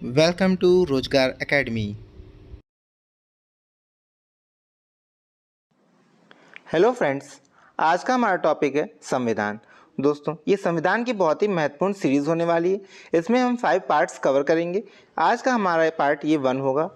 Welcome to रोजगार academy. Hello friends, आज का हमारा टॉपिक है संविधान। दोस्तों, ये संविधान की बहुत ही महत्वपूर्ण सीरीज होने वाली है। इसमें हम 5 पार्ट्स कवर करेंगे। आज का हमारा पार्ट ये 1 होगा।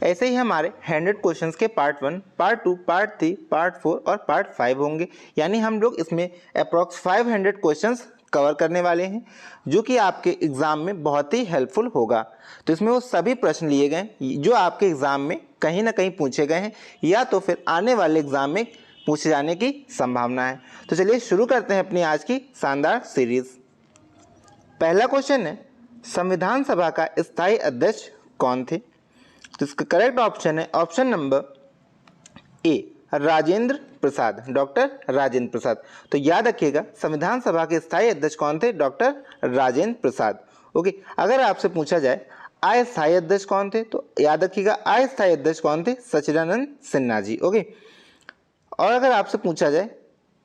ऐसे ही हमारे 100 क्वेश्चंस के पार्ट 1, पार्ट 2, पार्ट 3, पार्ट 4 और पार्ट 5 होंगे। यानी हम लोग इसमें अप्रॉक्स 500 क्वेश्चंस कवर करने वाले हैं, जो कि आपके एग्ज़ाम में बहुत ही हेल्पफुल होगा। तो इसमें वो सभी प्रश्न लिए गए जो आपके एग्ज़ाम में कहीं ना कहीं पूछे गए हैं या तो फिर आने वाले एग्ज़ाम में पूछे जाने की संभावना है। तो चलिए शुरू करते हैं अपनी आज की शानदार सीरीज। पहला क्वेश्चन है, संविधान सभा का स्थायी अध्यक्ष कौन थे? तो इसका करेक्ट ऑप्शन है option number A, Rajendra Prasad, doctor Rajendra Prasad. तो याद रखिएगा, संविधान सभा के स्थायी अध्यक्ष कौन थे? डॉक्टर राजेंद्र प्रसाद। ओके, अगर आपसे पूछा जाए अस्थायी अध्यक्ष कौन थे, तो याद रखिएगा अस्थायी अध्यक्ष कौन थे? सच्चिदानंद सिन्हा जी। ओके, और अगर आपसे पूछा जाए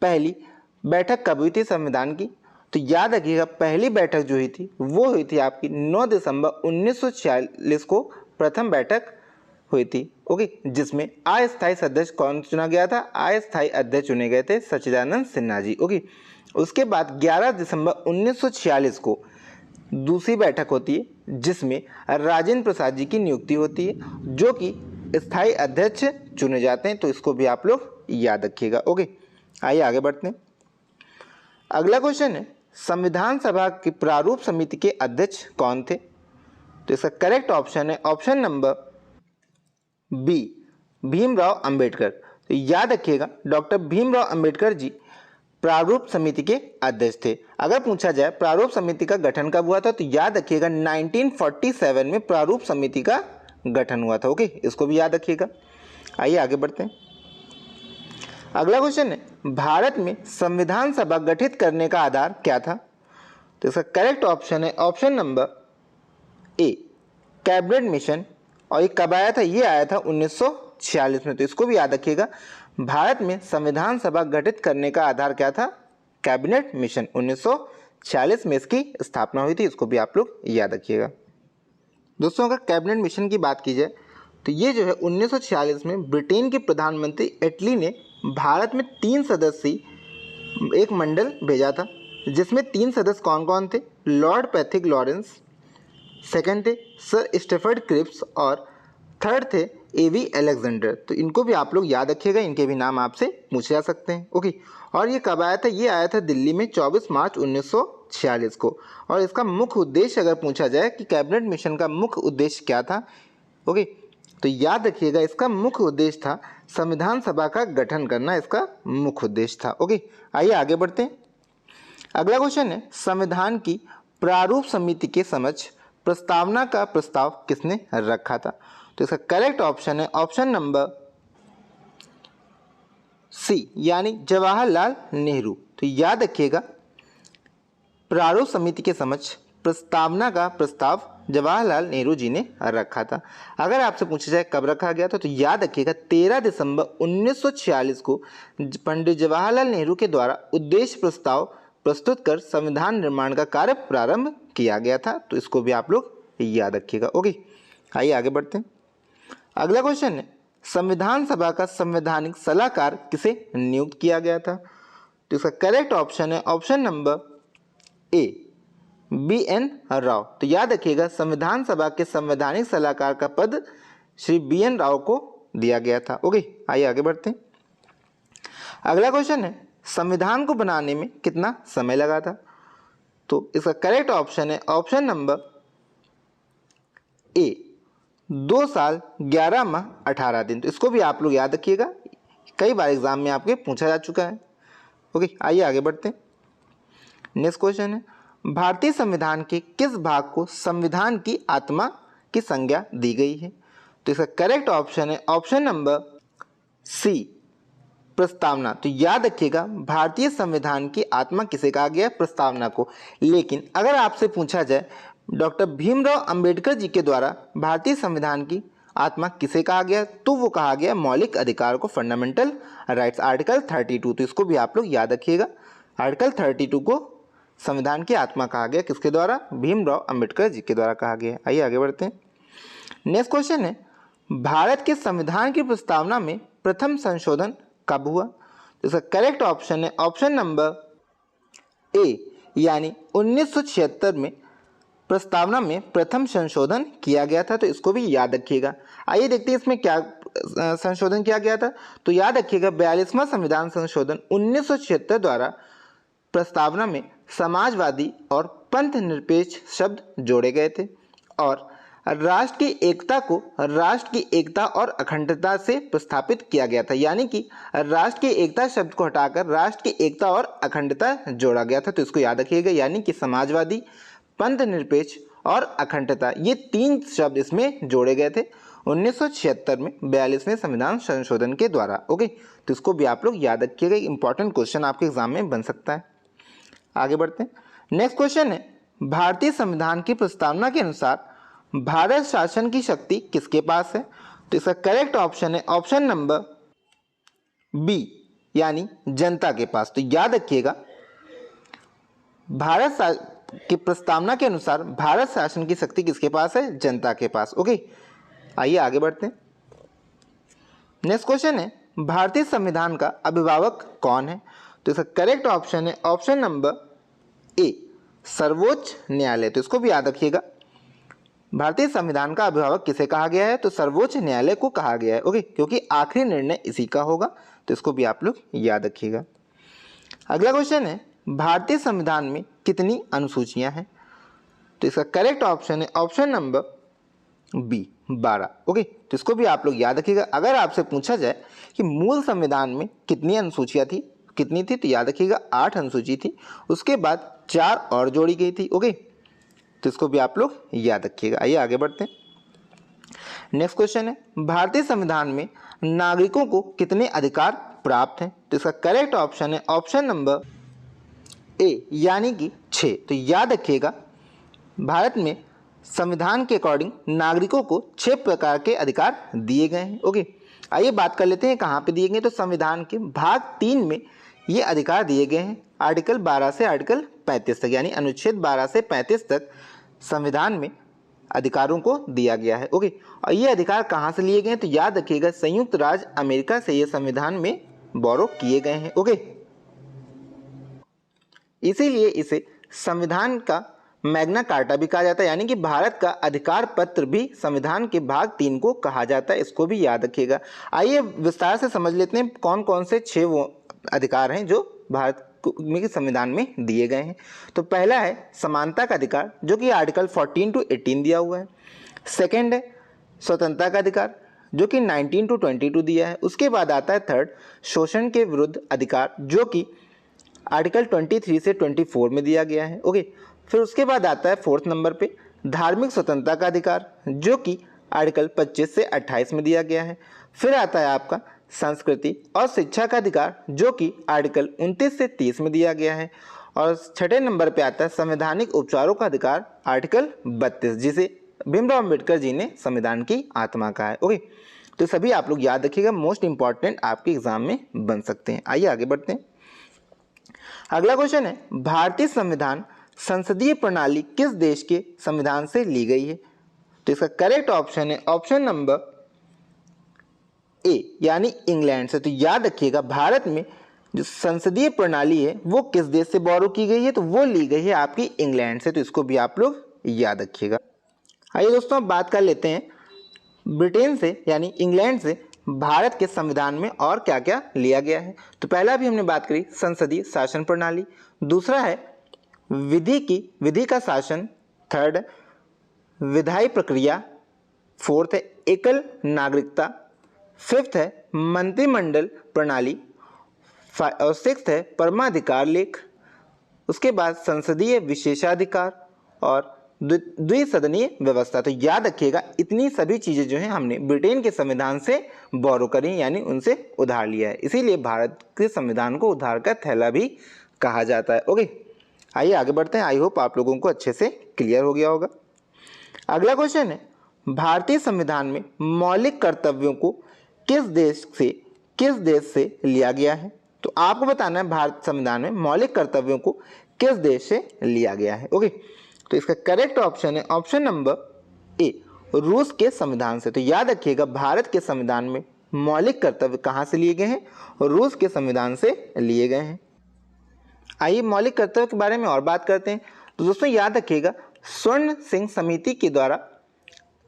पहली बैठक कब हुई थी संविधान की, तो याद रखिएगा पहली बैठक जो हुई थी वो हुई थी आपकी 9 दिसंबर 1946 को प्रथम बैठक हुई थी। ओके, जिसमें अस्थायी अध्यक्ष कौन चुना गया था? अस्थायी अध्यक्ष चुने गए थे सच्चिदानंद सिन्हा जी। ओके, उसके बाद 11 दिसंबर 1946 को दूसरी बैठक होती है, जिसमें राजेंद्र प्रसाद जी की नियुक्ति होती है, जो कि स्थायी अध्यक्ष चुने जाते हैं। तो इसको भी आप लोग याद रखिएगा। ओके, आइए आगे बढ़ते हैं। अगला क्वेश्चन है, संविधान सभा की प्रारूप समिति के अध्यक्ष कौन थे? तो इसका करेक्ट ऑप्शन है option number B, Bhimrao Ambedkar. तो याद रखिएगा डॉक्टर भीमराव अंबेडकर जी प्रारूप समिति के अध्यक्ष थे। अगर पूछा जाए प्रारूप समिति का गठन कब हुआ था, तो याद रखिएगा 1947 में प्रारूप समिति का गठन हुआ था। ओके, इसको भी याद रखिएगा। आइए आगे बढ़ते हैं। अगला क्वेश्चन है, भारत में संविधान सभा गठित करने का आधार क्या था? तो इसका करेक्ट ऑप्शन है ऑप्शन नंबर ए, कैबिनेट मिशन। और ये कब आया था? ये आया था 1946 में। तो इसको भी याद रखिएगा, भारत में संविधान सभा गठित करने का आधार क्या था? Cabinet mission. 1946 में इसकी स्थापना हुई थी। इसको भी आप लोग याद रखिएगा। दोस्तों, अगर कैबिनेट मिशन की बात की जाए तो ये जो है 1946 में ब्रिटेन के प्रधानमंत्री एटली ने भारत में 3 सदस्यीय एक मंडल भेजा था, जिसमें 3 सदस्य कौन कौन थे? लॉर्ड पैथिक लॉरेंस, सेकंड थे सर स्टेफर्ड क्रिप्स और थर्ड थे एवी अलेक्जेंडर। तो इनको भी आप लोग याद रखिएगा, इनके भी नाम आपसे पूछे जा सकते हैं। ओके, और ये कब आया था? ये आया था दिल्ली में 24 मार्च 1946 को। और इसका मुख्य उद्देश्य अगर पूछा जाए कि कैबिनेट मिशन का मुख्य उद्देश्य क्या था, ओके, तो याद रखिएगा इसका मुख्य उद्देश्य था संविधान सभा का गठन करना। इसका मुख्य उद्देश्य था। ओके, आइए आगे बढ़ते हैं। अगला क्वेश्चन है, संविधान की प्रारूप समिति के समक्ष प्रस्तावना का प्रस्ताव किसने रखा था? तो इसका करेक्ट ऑप्शन है ऑप्शन नंबर सी, यानी जवाहरलाल नेहरू। तो याद रखिएगा प्रारूप समिति के समक्ष प्रस्तावना का प्रस्ताव जवाहरलाल नेहरू जी ने रखा था। अगर आपसे पूछा जाए कब रखा गया था, तो याद रखिएगा 13 दिसंबर 1946 को पंडित जवाहरलाल नेहरू के द्वारा उद्देश्य प्रस्ताव प्रस्तुत कर संविधान निर्माण का कार्य प्रारंभ किया गया था। तो इसको भी आप लोग याद रखिएगा। ओके, आइए आगे बढ़ते हैं। अगला क्वेश्चन है, संविधान सभा का संवैधानिक सलाहकार किसे नियुक्त किया गया था? तो इसका करेक्ट ऑप्शन है option number A, B N Rao. तो याद रखिएगा संविधान सभा के संवैधानिक सलाहकार का पद श्री बी एन राव को दिया गया था। ओके, आइए आगे बढ़ते हैं। अगला क्वेश्चन है, संविधान को बनाने में कितना समय लगा था? तो इसका करेक्ट ऑप्शन है ऑप्शन नंबर ए, 2 साल 11 माह 18 दिन। तो इसको भी आप लोग याद रखिएगा, कई बार एग्जाम में आपके पूछा जा चुका है। ओके, आइए आगे बढ़ते हैं। नेक्स्ट क्वेश्चन है, भारतीय संविधान के किस भाग को संविधान की आत्मा की संज्ञा दी गई है? तो इसका करेक्ट ऑप्शन है ऑप्शन नंबर सी, प्रस्तावना। तो याद रखिएगा भारतीय संविधान की आत्मा किसे कहा गया? प्रस्तावना को। लेकिन अगर आपसे पूछा जाए डॉक्टर भीमराव अंबेडकर जी के द्वारा भारतीय संविधान की आत्मा किसे कहा गया, तो वो कहा गया मौलिक अधिकार को, फंडामेंटल राइट्स, आर्टिकल 32। तो इसको भी आप लोग याद रखिएगा, आर्टिकल 32 को संविधान की आत्मा कहा गया, किसके द्वारा? भीमराव अंबेडकर जी के द्वारा कहा गया। आइए आगे बढ़ते हैं। नेक्स्ट क्वेश्चन है, भारत के संविधान की प्रस्तावना में प्रथम संशोधन कब हुआ? तो इसका करेक्ट ऑप्शन है ऑप्शन नंबर ए, यानी 1976 में प्रस्तावना में प्रथम संशोधन किया गया था। तो इसको भी याद रखिएगा। आइए देखते हैं इसमें क्या संशोधन किया गया था। तो याद रखिएगा 42वां संविधान संशोधन 1976 द्वारा प्रस्तावना में समाजवादी और पंथ निरपेक्ष शब्द जोड़े गए थे और राष्ट्र की एकता को राष्ट्र की एकता और अखंडता से प्रस्थापित किया गया था, यानी कि राष्ट्र की एकता शब्द को हटाकर राष्ट्र की एकता और अखंडता जोड़ा गया था। तो इसको याद रखिएगा, यानी कि समाजवादी, पंथ निरपेक्ष और अखंडता, ये 3 शब्द इसमें जोड़े गए थे 1976 में 42वें संविधान संशोधन के द्वारा। ओके, तो इसको भी आप लोग याद रखिएगा, इंपॉर्टेंट क्वेश्चन आपके एग्जाम में बन सकता है। आगे बढ़ते हैं। नेक्स्ट क्वेश्चन है, भारतीय संविधान की प्रस्तावना के अनुसार भारत शासन की शक्ति किसके पास है? तो इसका करेक्ट ऑप्शन है ऑप्शन नंबर बी, यानी जनता के पास। तो याद रखिएगा, भारत की प्रस्तावना के अनुसार भारत शासन की शक्ति किसके पास है? जनता के पास। ओके, आइए आगे बढ़ते हैं। नेक्स्ट क्वेश्चन है, भारतीय संविधान का अभिभावक कौन है? तो इसका करेक्ट ऑप्शन है ऑप्शन नंबर ए, सर्वोच्च न्यायालय। तो इसको भी याद रखिएगा, भारतीय संविधान का अभिभावक किसे कहा गया है? तो सर्वोच्च न्यायालय को कहा गया है। ओके, क्योंकि आखिरी निर्णय इसी का होगा। तो इसको भी आप लोग याद रखिएगा। अगला क्वेश्चन है, भारतीय संविधान में कितनी अनुसूचियां हैं? तो इसका करेक्ट ऑप्शन है ऑप्शन नंबर बी, 12। ओके, तो इसको भी आप लोग याद रखिएगा। अगर आपसे पूछा जाए कि मूल संविधान में कितनी अनुसूचियां थी, कितनी थी, तो याद रखिएगा 8 अनुसूची थी, उसके बाद 4 और जोड़ी गई थी। ओके, तो इसको भी आप लोग याद रखिएगा। आइए आगे बढ़ते हैं। नेक्स्ट क्वेश्चन है, भारतीय संविधान में नागरिकों को कितने अधिकार प्राप्त हैं? तो इसका करेक्ट ऑप्शन है ऑप्शन नंबर ए, यानी कि 6। तो याद रखिएगा, भारत में संविधान के अकॉर्डिंग नागरिकों को 6 प्रकार के अधिकार दिए गए हैं। ओके, आइए बात कर लेते हैं कहाँ पे दिए गए। तो संविधान के भाग 3 में ये अधिकार दिए गए हैं, आर्टिकल 12 से आर्टिकल 35 तक, यानी अनुच्छेद 12 से 35 तक संविधान में अधिकारों को दिया गया है। ओके, और ये अधिकार कहाँ से लिए गए हैं? तो याद रखिएगा, संयुक्त राज्य अमेरिका से ये संविधान में बोरो किए गए हैं। ओके, इसीलिए इसे संविधान का मैग्ना कार्टा भी कहा जाता है, यानी कि भारत का अधिकार पत्र भी संविधान के भाग 3 को कहा जाता है। इसको भी याद रखिएगा। आइए विस्तार से समझ लेते हैं कौन कौन से 6 वो अधिकार हैं जो भारत के संविधान में दिए गए हैं। तो पहला है समानता का अधिकार, जो कि आर्टिकल 14 to 18 दिया हुआ है। सेकेंड है स्वतंत्रता का अधिकार, जो कि 19 to 22 दिया है। उसके बाद आता है थर्ड, शोषण के विरुद्ध अधिकार, जो कि आर्टिकल 23 से 24 में दिया गया है। ओके, फिर उसके बाद आता है 4th नंबर पे धार्मिक स्वतंत्रता का अधिकार, जो कि आर्टिकल 25 से 28 में दिया गया है। फिर आता है आपका संस्कृति और शिक्षा का अधिकार, जो कि आर्टिकल 29 से 30 में दिया गया है। और 6ठे नंबर पे आता है संवैधानिक उपचारों का अधिकार, आर्टिकल 32, जिसे भीमराव अंबेडकर जी ने संविधान की आत्मा कहा है। ओके, तो सभी आप लोग याद रखिएगा, मोस्ट इंपॉर्टेंट आपके एग्जाम में बन सकते हैं। आइए आगे बढ़ते हैं। अगला क्वेश्चन है, भारतीय संविधान संसदीय प्रणाली किस देश के संविधान से ली गई है? तो इसका करेक्ट ऑप्शन है ऑप्शन नंबर ए, यानी इंग्लैंड से। तो याद रखिएगा, भारत में जो संसदीय प्रणाली है वो किस देश से बोरो की गई है? तो वो ली गई है आपकी इंग्लैंड से। तो इसको भी आप लोग याद रखिएगा। आइए दोस्तों, अब बात कर लेते हैं ब्रिटेन से यानी इंग्लैंड से भारत के संविधान में और क्या क्या लिया गया है। तो पहला भी हमने बात करी संसदीय शासन प्रणाली, दूसरा है विधि का शासन, थर्ड विधायी प्रक्रिया, फोर्थ है एकल नागरिकता, फिफ्थ है मंत्रिमंडल प्रणाली, और सिक्स्थ है परमाधिकार लेख। उसके बाद संसदीय विशेषाधिकार और द्विसदनीय व्यवस्था। तो याद रखिएगा, इतनी सभी चीज़ें जो हैं हमने ब्रिटेन के संविधान से बोरो करी, यानी उनसे उधार लिया है। इसीलिए भारत के संविधान को उधार का थैला भी कहा जाता है। ओके, आइए आगे बढ़ते हैं। आई होप आप लोगों को अच्छे से क्लियर हो गया होगा। अगला क्वेश्चन है, भारतीय संविधान में मौलिक कर्तव्यों को किस देश से लिया गया है? तो आपको बताना है भारत संविधान में मौलिक कर्तव्यों को किस देश से लिया गया है। ओके, तो इसका करेक्ट ऑप्शन है ऑप्शन नंबर ए, रूस के संविधान से। तो याद रखिएगा भारत के संविधान में मौलिक कर्तव्य कहाँ से लिए गए हैं, रूस के संविधान से लिए गए हैं। आइए मौलिक कर्तव्य के बारे में और बात करते हैं। तो दोस्तों याद रखिएगा स्वर्ण सिंह समिति के द्वारा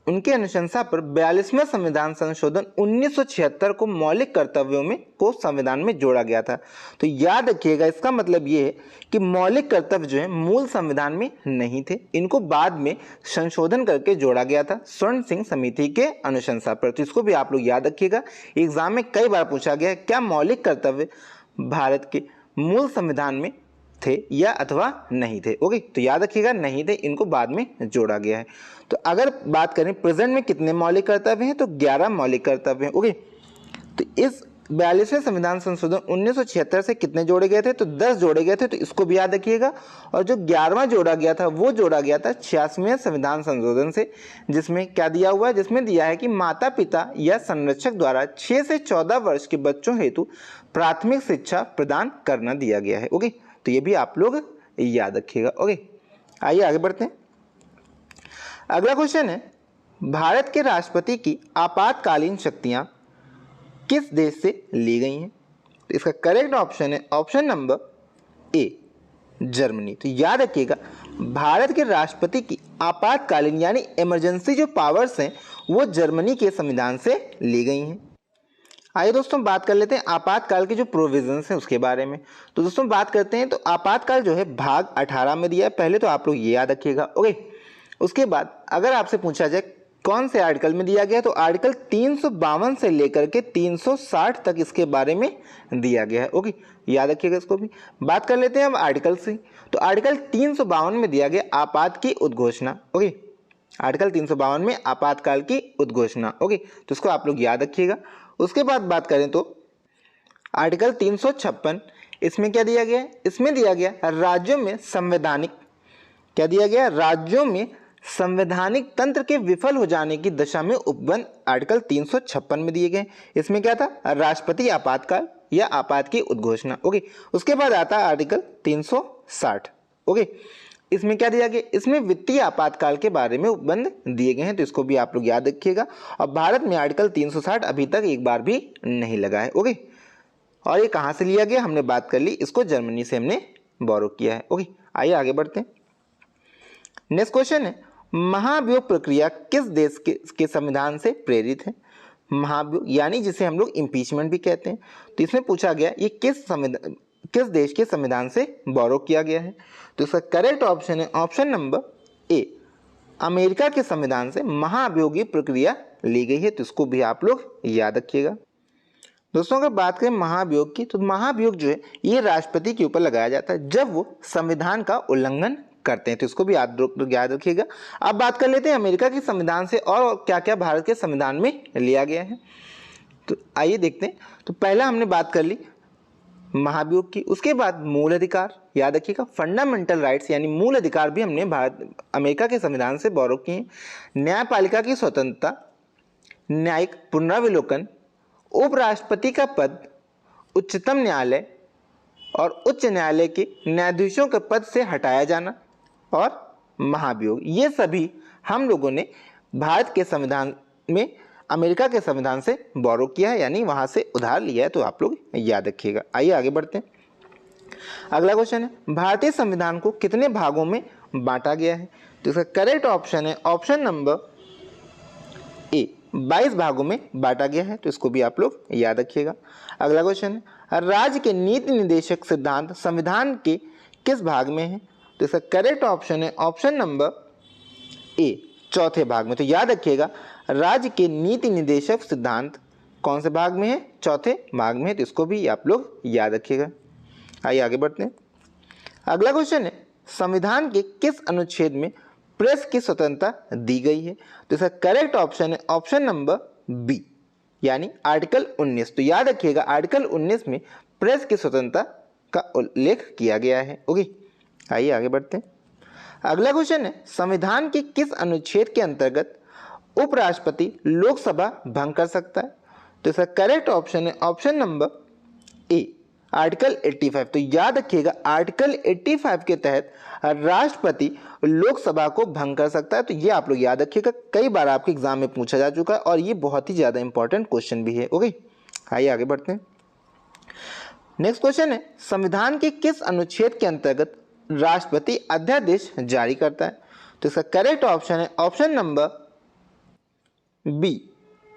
उनके अनुशंसा पर 42वां संविधान संशोधन 1976 को मौलिक कर्तव्यों में को संविधान में जोड़ा गया था। तो याद रखिएगा इसका मतलब ये है कि मौलिक कर्तव्य जो है मूल संविधान में नहीं थे, इनको बाद में संशोधन करके जोड़ा गया था स्वर्ण सिंह समिति के अनुशंसा पर। तो इसको भी आप लोग याद रखिएगा, एग्जाम में कई बार पूछा गया है क्या मौलिक कर्तव्य भारत के मूल संविधान में थे या अथवा नहीं थे। ओके, तो याद रखिएगा नहीं थे, इनको बाद में जोड़ा गया है। तो अगर बात करें प्रेजेंट में कितने मौलिक कर्तव्य हैं, तो 11 मौलिक कर्तव्य हैं। ओके, तो इस 42वें संविधान संशोधन 1976 से कितने जोड़े गए थे, तो 10 जोड़े गए थे, तो इसको भी याद रखिएगा। और जो 11वां जोड़ा गया था वो जोड़ा गया था 86वें संविधान संशोधन से, जिसमें क्या दिया हुआ है, जिसमें दिया है कि माता पिता या संरक्षक द्वारा 6 से 14 वर्ष के बच्चों हेतु प्राथमिक शिक्षा प्रदान करना दिया गया है। ओके, तो ये भी आप लोग याद रखिएगा। ओके, आइए आगे बढ़ते हैं। अगला क्वेश्चन है भारत के राष्ट्रपति की आपातकालीन शक्तियां किस देश से ली गई हैं। तो इसका करेक्ट ऑप्शन है ऑप्शन नंबर ए, जर्मनी। तो याद रखिएगा भारत के राष्ट्रपति की आपातकालीन यानी इमरजेंसी जो पावर्स हैं वो जर्मनी के संविधान से ली गई हैं। आइए दोस्तों बात कर लेते हैं आपातकाल के जो प्रोविजंस हैं उसके बारे में। तो दोस्तों बात करते हैं, तो आपातकाल जो है भाग 18 में दिया है, पहले तो आप लोग ये याद रखिएगा। ओके, उसके बाद अगर आपसे पूछा जाए कौन से आर्टिकल में दिया गया, तो आर्टिकल 352 से लेकर के 360 तक इसके बारे में दिया गया है। ओके, याद रखिएगा इसको भी। बात कर लेते हैं हम आर्टिकल से। तो आर्टिकल 352 में दिया गया आपात की उद्घोषणा। ओके, आर्टिकल 352 में आपातकाल की उद्घोषणा। ओके, तो इसको आप लोग याद रखिएगा। उसके बाद बात करें तो आर्टिकल 356, इसमें क्या दिया गया है, इसमें दिया गया राज्यों में संवैधानिक, क्या दिया गया, राज्यों में संवैधानिक तंत्र के विफल हो जाने की दशा में उपबंध आर्टिकल 356 में दिए गए। इसमें क्या था, राष्ट्रपति आपातकाल या आपात की उद्घोषणा। ओके, उसके बाद आता है आर्टिकल 360। ओके, इसमें क्या दिया गया, इसमें वित्तीय आपातकाल के बारे में उपबंध दिए गए हैं, तो इसको भी आप लोग याद रखिएगा। और भारत में आर्टिकल 360 अभी तक एक बार भी नहीं लगा है। ओके, और ये कहाँ से लिया गया हमने बात कर ली, इसको जर्मनी से हमने बोरो किया है। ओके, आइए आगे बढ़ते हैं। नेक्स्ट क्वेश्चन है महाभियोग प्रक्रिया किस देश के संविधान से प्रेरित है। महाभियोग यानी जिसे हम लोग इम्पीचमेंट भी कहते हैं, तो इसमें पूछा गया ये किस देश के संविधान से बोरो किया गया है। तो इसका करेक्ट ऑप्शन है ऑप्शन नंबर ए, अमेरिका के संविधान से महाअभियोगी प्रक्रिया ली गई है। तो इसको भी आप लोग याद रखिएगा। दोस्तों अगर बात करें महाअभियोग की, तो महाअभियोग जो है ये राष्ट्रपति के ऊपर लगाया जाता है जब वो संविधान का उल्लंघन करते हैं, तो इसको भी याद रखिएगा। अब बात कर लेते हैं अमेरिका के संविधान से और क्या क्या भारत के संविधान में लिया गया है। तो आइए देखते हैं। तो पहला हमने बात कर ली महाभियोग की, उसके बाद मूल अधिकार, याद रखिएगा फंडामेंटल राइट्स यानी मूल अधिकार भी हमने अमेरिका के संविधान से बोरो किए। न्यायपालिका की स्वतंत्रता, न्यायिक पुनरावलोकन, उपराष्ट्रपति का पद, उच्चतम न्यायालय और उच्च न्यायालय के न्यायाधीशों के पद से हटाया जाना और महाभियोग, ये सभी हम लोगों ने भारत के संविधान में अमेरिका के संविधान से बोरो किया है, यानी वहां से उधार लिया है, तो आप लोग याद रखिएगा। आइए आगे बढ़ते हैं। अगला क्वेश्चन है भारतीय संविधान को कितने भागों में बांटा गया है। तो इसका करेक्ट ऑप्शन है ऑप्शन नंबर ए, 22 भागों में बांटा गया है, तो इसको भी आप लोग याद रखिएगा। अगला क्वेश्चन है राज्य के नीति निर्देशक सिद्धांत संविधान के किस भाग में है। तो इसका करेक्ट ऑप्शन है ऑप्शन नंबर ए, चौथे भाग में। तो याद रखिएगा राज्य के नीति निर्देशक सिद्धांत कौन से भाग में है, चौथे भाग में है, तो इसको भी आप लोग याद रखिएगा। आइए आगे बढ़ते हैं। अगला क्वेश्चन है संविधान के किस अनुच्छेद में प्रेस की स्वतंत्रता दी गई है। तो इसका करेक्ट ऑप्शन है ऑप्शन नंबर बी, यानी आर्टिकल 19। तो याद रखिएगा आर्टिकल 19 में प्रेस की स्वतंत्रता का उल्लेख किया गया है। ओके, आइए आगे बढ़ते हैं। अगला क्वेश्चन है संविधान के किस अनुच्छेद के अंतर्गत उपराष्ट्रपति लोकसभा भंग कर सकता है। तो इसका करेक्ट ऑप्शन है ऑप्शन नंबर ए, आर्टिकल 85। तो याद रखिएगा आर्टिकल 85 के तहत राष्ट्रपति लोकसभा को भंग कर सकता है। तो ये आप लोग याद रखिएगा, कई बार आपके एग्जाम में पूछा जा चुका है और ये बहुत ही ज्यादा इंपॉर्टेंट क्वेश्चन भी है। ओके, आइए आगे बढ़ते हैं। नेक्स्ट क्वेश्चन है, संविधान के किस अनुच्छेद के अंतर्गत राष्ट्रपति अध्यादेश जारी करता है? तो इसका करेक्ट ऑप्शन है ऑप्शन नंबर बी,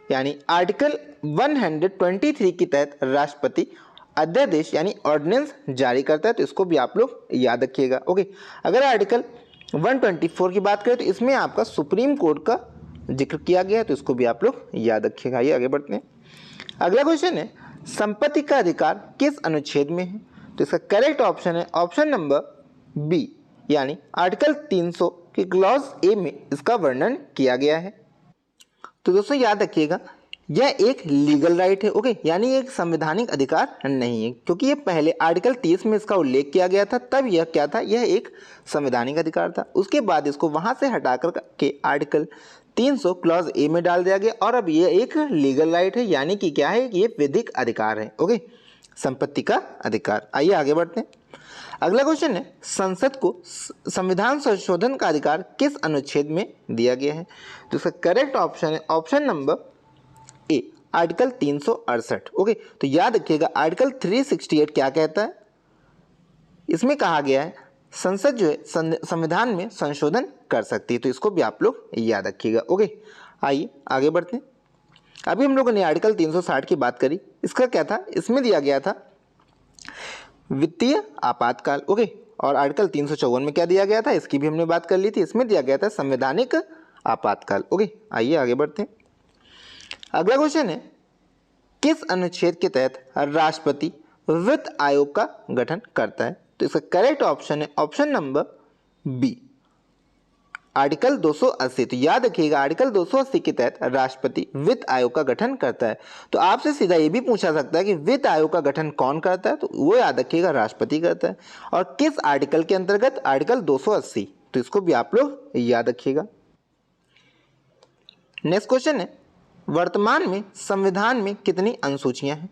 यानी आर्टिकल 123 के तहत राष्ट्रपति अध्यादेश यानी ऑर्डिनेंस जारी करता है। तो इसको भी आप लोग याद रखिएगा। ओके, अगर आर्टिकल 124 की बात करें तो इसमें आपका सुप्रीम कोर्ट का जिक्र किया गया है, तो इसको भी आप लोग याद रखिएगा। ये आगे बढ़ते हैं। अगला क्वेश्चन है, संपत्ति का अधिकार किस अनुच्छेद में है? तो इसका करेक्ट ऑप्शन है ऑप्शन नंबर बी, यानी आर्टिकल 300 की क्लॉज ए में इसका वर्णन किया गया है। तो दोस्तों याद रखिएगा, यह एक लीगल राइट है। ओके, यानी एक संवैधानिक अधिकार नहीं है, क्योंकि ये पहले आर्टिकल 30 में इसका उल्लेख किया गया था, तब यह क्या था, यह एक संवैधानिक अधिकार था। उसके बाद इसको वहां से हटाकर के आर्टिकल 300 क्लॉज ए में डाल दिया गया और अब ये एक लीगल राइट है, यानी कि क्या है, ये विधिक अधिकार है। ओके, संपत्ति का अधिकार। आइए आगे बढ़ते हैं। अगला क्वेश्चन है, संसद को संविधान संशोधन का अधिकार किस अनुच्छेद में दिया गया है? तो इसका करेक्ट ऑप्शन है ऑप्शन नंबर ए, आर्टिकल 368। ओके, तो याद रखिएगा आर्टिकल 368 क्या कहता है? इसमें कहा गया है संसद जो है संविधान में संशोधन कर सकती है। तो इसको भी आप लोग याद रखिएगा। ओके, आइए आगे बढ़ते हैं। अभी हम लोगों ने आर्टिकल 360 की बात करी। इसका क्या था, इसमें दिया गया था वित्तीय आपातकाल। ओके, और आर्टिकल 354 में क्या दिया गया था, इसकी भी हमने बात कर ली थी। इसमें दिया गया था संवैधानिक आपातकाल। ओके, आइए आगे बढ़ते हैं। अगला क्वेश्चन है, किस अनुच्छेद के तहत राष्ट्रपति वित्त आयोग का गठन करता है? तो इसका करेक्ट ऑप्शन है ऑप्शन नंबर बी, आर्टिकल 280। तो याद रखिएगा आर्टिकल 280 के तहत राष्ट्रपति वित्त आयोग का गठन करता है। तो आपसे सीधा ये भी पूछा सकता है कि वित्त आयोग का गठन कौन करता है? तो वो याद रखिएगा राष्ट्रपति करता है। और किस आर्टिकल के अंतर्गत? आर्टिकल 280। तो इसको भी आप लोग याद रखिएगा। नेक्स्ट क्वेश्चन है, वर्तमान में संविधान में कितनी अनुसूचियां हैं?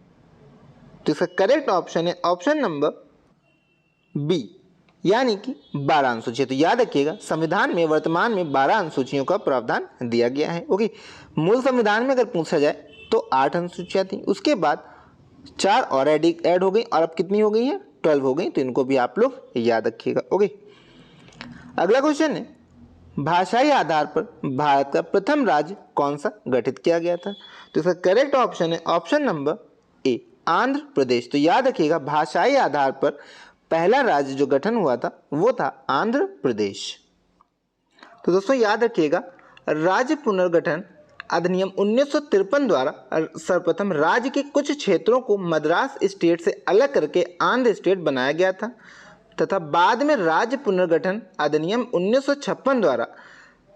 तो इसका करेक्ट ऑप्शन है ऑप्शन नंबर बी, यानी कि 12 अनुसूचियां। तो याद रखिएगा संविधान में वर्तमान में 12 अनुसूचियों का प्रावधान दिया गया है। ओके, मूल संविधान में अगर पूछा जाए तो 8 अनुसूचियां थी, उसके बाद 4 और ऐड हो गई और अब कितनी हो गई है, 12 हो गई। तो इनको भी आप लोग याद रखिएगा। ओके, अगला क्वेश्चन है, भाषाई आधार पर भारत का प्रथम राज्य कौन सा गठित किया गया था? तो इसका करेक्ट ऑप्शन है ऑप्शन नंबर ए, आंध्र प्रदेश। तो याद रखिएगा भाषाई आधार पर पहला राज्य जो गठन हुआ था वो था आंध्र प्रदेश। तो दोस्तों याद रखिएगा राज्य पुनर्गठन अधिनियम 1953 द्वारा सर्वप्रथम राज्य के कुछ क्षेत्रों को मद्रास स्टेट से अलग करके आंध्र स्टेट बनाया गया था, तथा बाद में राज्य पुनर्गठन अधिनियम 1956 द्वारा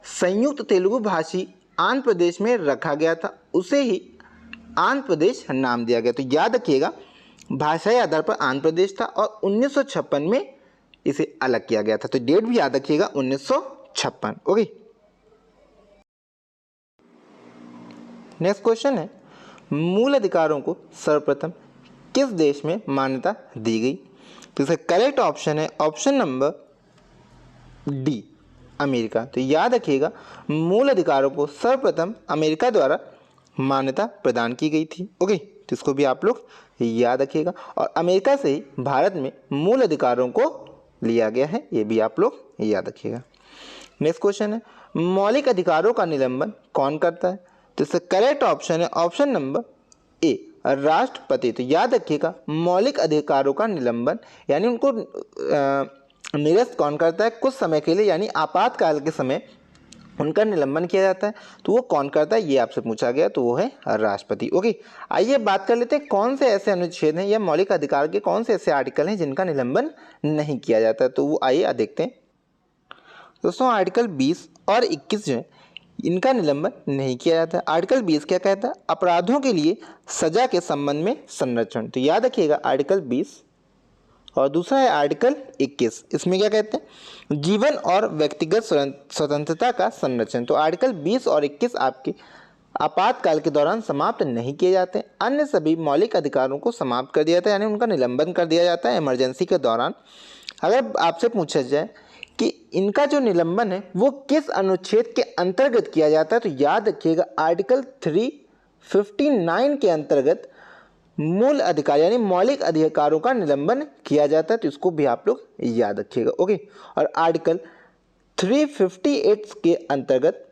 संयुक्त तेलुगु भाषी आंध्र प्रदेश में रखा गया था, उसे ही आंध्र प्रदेश नाम दिया गया। तो याद रखिएगा भाषाई आधार पर आंध्र प्रदेश था और 1956 में इसे अलग किया गया था। तो डेट भी याद रखिएगा 1956। ओके, नेक्स्ट क्वेश्चन है, मूल अधिकारों को सर्वप्रथम किस देश में मान्यता दी गई? तो इसका करेक्ट ऑप्शन है ऑप्शन नंबर डी, अमेरिका। तो याद रखिएगा मूल अधिकारों को सर्वप्रथम अमेरिका द्वारा मान्यता प्रदान की गई थी। ओके, तो इसको भी आप लोग याद रखिएगा और अमेरिका से ही भारत में मूल अधिकारों को लिया गया है, ये भी आप लोग याद रखिएगा। नेक्स्ट क्वेश्चन है, मौलिक अधिकारों का निलंबन कौन करता है? तो इसका करेक्ट ऑप्शन है ऑप्शन नंबर ए, राष्ट्रपति। तो याद रखिएगा मौलिक अधिकारों का निलंबन यानी उनको निरस्त कौन करता है? कुछ समय के लिए यानी आपातकाल के समय उनका निलंबन किया जाता है। तो वो कौन करता है, ये आपसे पूछा गया, तो वो है राष्ट्रपति। ओके, आइए बात कर लेते हैं कौन से ऐसे अनुच्छेद हैं या मौलिक अधिकार के कौन से ऐसे आर्टिकल हैं जिनका निलंबन नहीं किया जाता है। तो वो आइए देखते हैं। दोस्तों आर्टिकल 20 और 21 जो है इनका निलंबन नहीं किया जाता है। आर्टिकल 20 क्या कहता है? अपराधों के लिए सजा के संबंध में संरक्षण। तो याद रखिएगा आर्टिकल 20 और दूसरा है आर्टिकल 21, इसमें क्या कहते हैं? जीवन और व्यक्तिगत स्वतंत्रता का संरक्षण। तो आर्टिकल 20 और 21 आपके आपातकाल के दौरान समाप्त नहीं किए जाते। अन्य सभी मौलिक अधिकारों को समाप्त कर दिया जाता है, यानी उनका निलंबन कर दिया जाता है इमरजेंसी के दौरान। अगर आपसे पूछा जाए कि इनका जो निलंबन है वो किस अनुच्छेद के अंतर्गत किया जाता है, तो याद रखिएगा आर्टिकल 359 के अंतर्गत मूल अधिकार यानी मौलिक अधिकारों का निलंबन किया जाता है, तो इसको भी आप लोग याद रखिएगा। ओके, और आर्टिकल 358 के अंतर्गत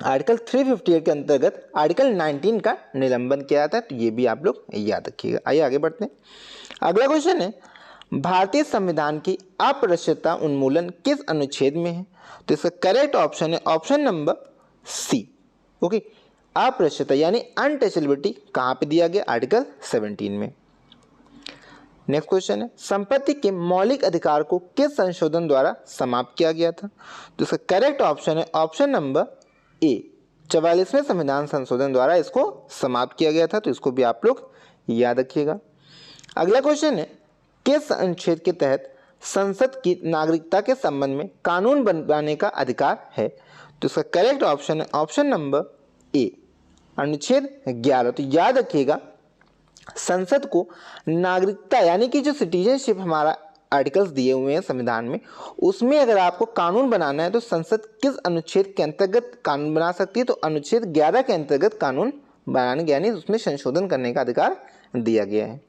आर्टिकल 19 का निलंबन किया जाता है, तो ये भी आप लोग याद रखिएगा। आइए आगे बढ़ते हैं। अगला क्वेश्चन है, भारतीय संविधान की अप्रशस्यता उन्मूलन किस अनुच्छेद में है? तो इसका करेक्ट ऑप्शन है ऑप्शन नंबर सी। ओके, अप्रशस्यता यानी अनटचेबिलिटी कहाँ पे दिया गया? आर्टिकल 17 में। नेक्स्ट क्वेश्चन है, संपत्ति के मौलिक अधिकार को किस संशोधन द्वारा समाप्त किया गया था? तो इसका करेक्ट ऑप्शन है ऑप्शन नंबर ए, 44वें संविधान संशोधन द्वारा इसको समाप्त किया गया था, तो इसको भी आप लोग याद रखिएगा। अगला क्वेश्चन है, किस अनुच्छेद के तहत संसद की नागरिकता के संबंध में कानून बनाने का अधिकार है? तो इसका करेक्ट ऑप्शन है ऑप्शन नंबर ए, अनुच्छेद 11। तो याद रखिएगा संसद को नागरिकता यानी कि जो सिटीजनशिप हमारा आर्टिकल्स दिए हुए हैं संविधान में, उसमें अगर आपको कानून बनाना है तो संसद किस अनुच्छेद के अंतर्गत कानून बना सकती है? तो अनुच्छेद 11 के अंतर्गत कानून बनाने यानी उसमें संशोधन करने का अधिकार दिया गया है।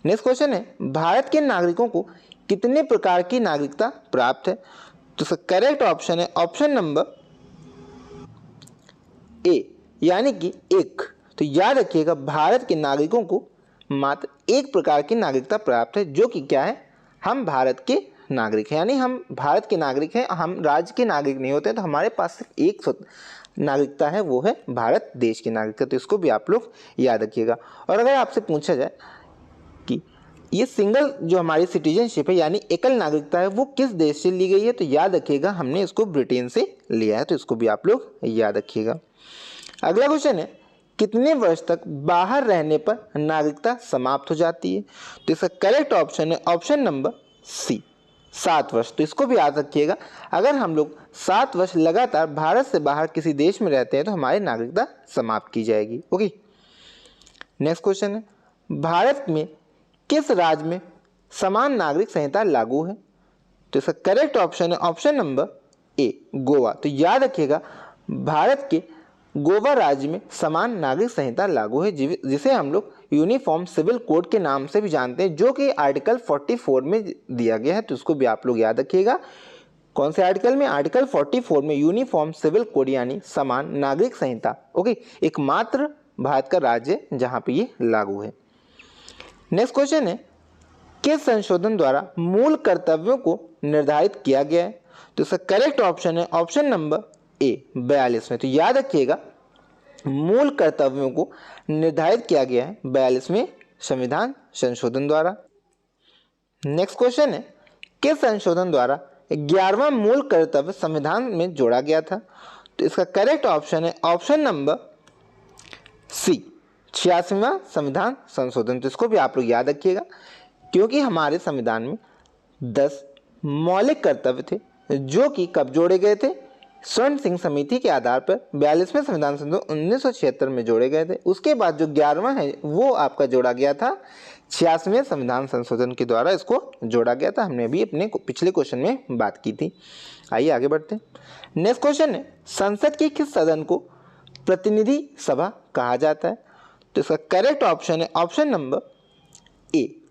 नेक्स्ट क्वेश्चन है, भारत के नागरिकों को कितने प्रकार की नागरिकता प्राप्त है? तो इसका करेक्ट ऑप्शन है ऑप्शन नंबर ए, यानी कि एक। तो याद रखिएगा भारत के नागरिकों को मात्र एक प्रकार की नागरिकता प्राप्त है, जो कि क्या है? हम भारत के नागरिक हैं, यानी हम भारत के नागरिक हैं, हम राज्य के नागरिक नहीं होते, तो हमारे पास सिर्फ एक नागरिकता है, वो है भारत देश की नागरिकता। तो इसको भी आप लोग याद रखिएगा। और अगर आपसे पूछा जाए कि ये सिंगल जो हमारी सिटीजनशिप है यानी एकल नागरिकता है वो किस देश से ली गई है, तो याद रखिएगा हमने इसको ब्रिटेन से लिया है, तो इसको भी आप लोग याद रखिएगा। अगला क्वेश्चन है, कितने वर्ष तक बाहर रहने पर नागरिकता समाप्त हो जाती है? तो इसका करेक्ट ऑप्शन है ऑप्शन नंबर सी, 7 वर्ष। तो इसको भी याद रखिएगा, अगर हम लोग 7 वर्ष लगातार भारत से बाहर किसी देश में रहते हैं तो हमारी नागरिकता समाप्त की जाएगी। ओके, नेक्स्ट क्वेश्चन है, भारत में किस राज्य में समान नागरिक संहिता लागू है? तो इसका करेक्ट ऑप्शन है ऑप्शन नंबर ए, गोवा। तो याद रखिएगा भारत के गोवा राज्य में समान नागरिक संहिता लागू है, जिसे हम लोग यूनिफॉर्म सिविल कोड के नाम से भी जानते हैं, जो कि आर्टिकल 44 में दिया गया है, तो उसको भी आप लोग याद रखिएगा। कौन से आर्टिकल में? आर्टिकल 44 में यूनिफॉर्म सिविल कोड यानी समान नागरिक संहिता। ओके, एकमात्र भारत का राज्य जहां पे ये लागू है। नेक्स्ट क्वेश्चन है, किस संशोधन द्वारा मूल कर्तव्यों को निर्धारित किया गया है? तो इसका करेक्ट ऑप्शन है ऑप्शन नंबर ए, 42 में। तो याद रखिएगा मूल कर्तव्यों को निर्धारित किया गया है 42वें संविधान संशोधन द्वारा। नेक्स्ट क्वेश्चन है, किस संशोधन द्वारा 11वां मूल कर्तव्य संविधान में जोड़ा गया था? तो इसका करेक्ट ऑप्शन है ऑप्शन नंबर सी, 86वां संविधान संशोधन। तो इसको भी आप लोग याद रखिएगा, क्योंकि हमारे संविधान में 10 मौलिक कर्तव्य थे जो कि कब जोड़े गए थे? स्वर्ण सिंह समिति के आधार पर 42वें संविधान संशोधन 1976 में जोड़े गए थे। उसके बाद जो 11वां है वो आपका जोड़ा गया था 86वें संविधान संशोधन के द्वारा, इसको जोड़ा गया था। हमने अभी अपने पिछले क्वेश्चन में बात की थी। आइए आगे बढ़ते हैं। नेक्स्ट क्वेश्चन है, संसद के किस सदन को प्रतिनिधि सभा कहा जाता है? तो इसका करेक्ट ऑप्शन है ऑप्शन नंबर ए,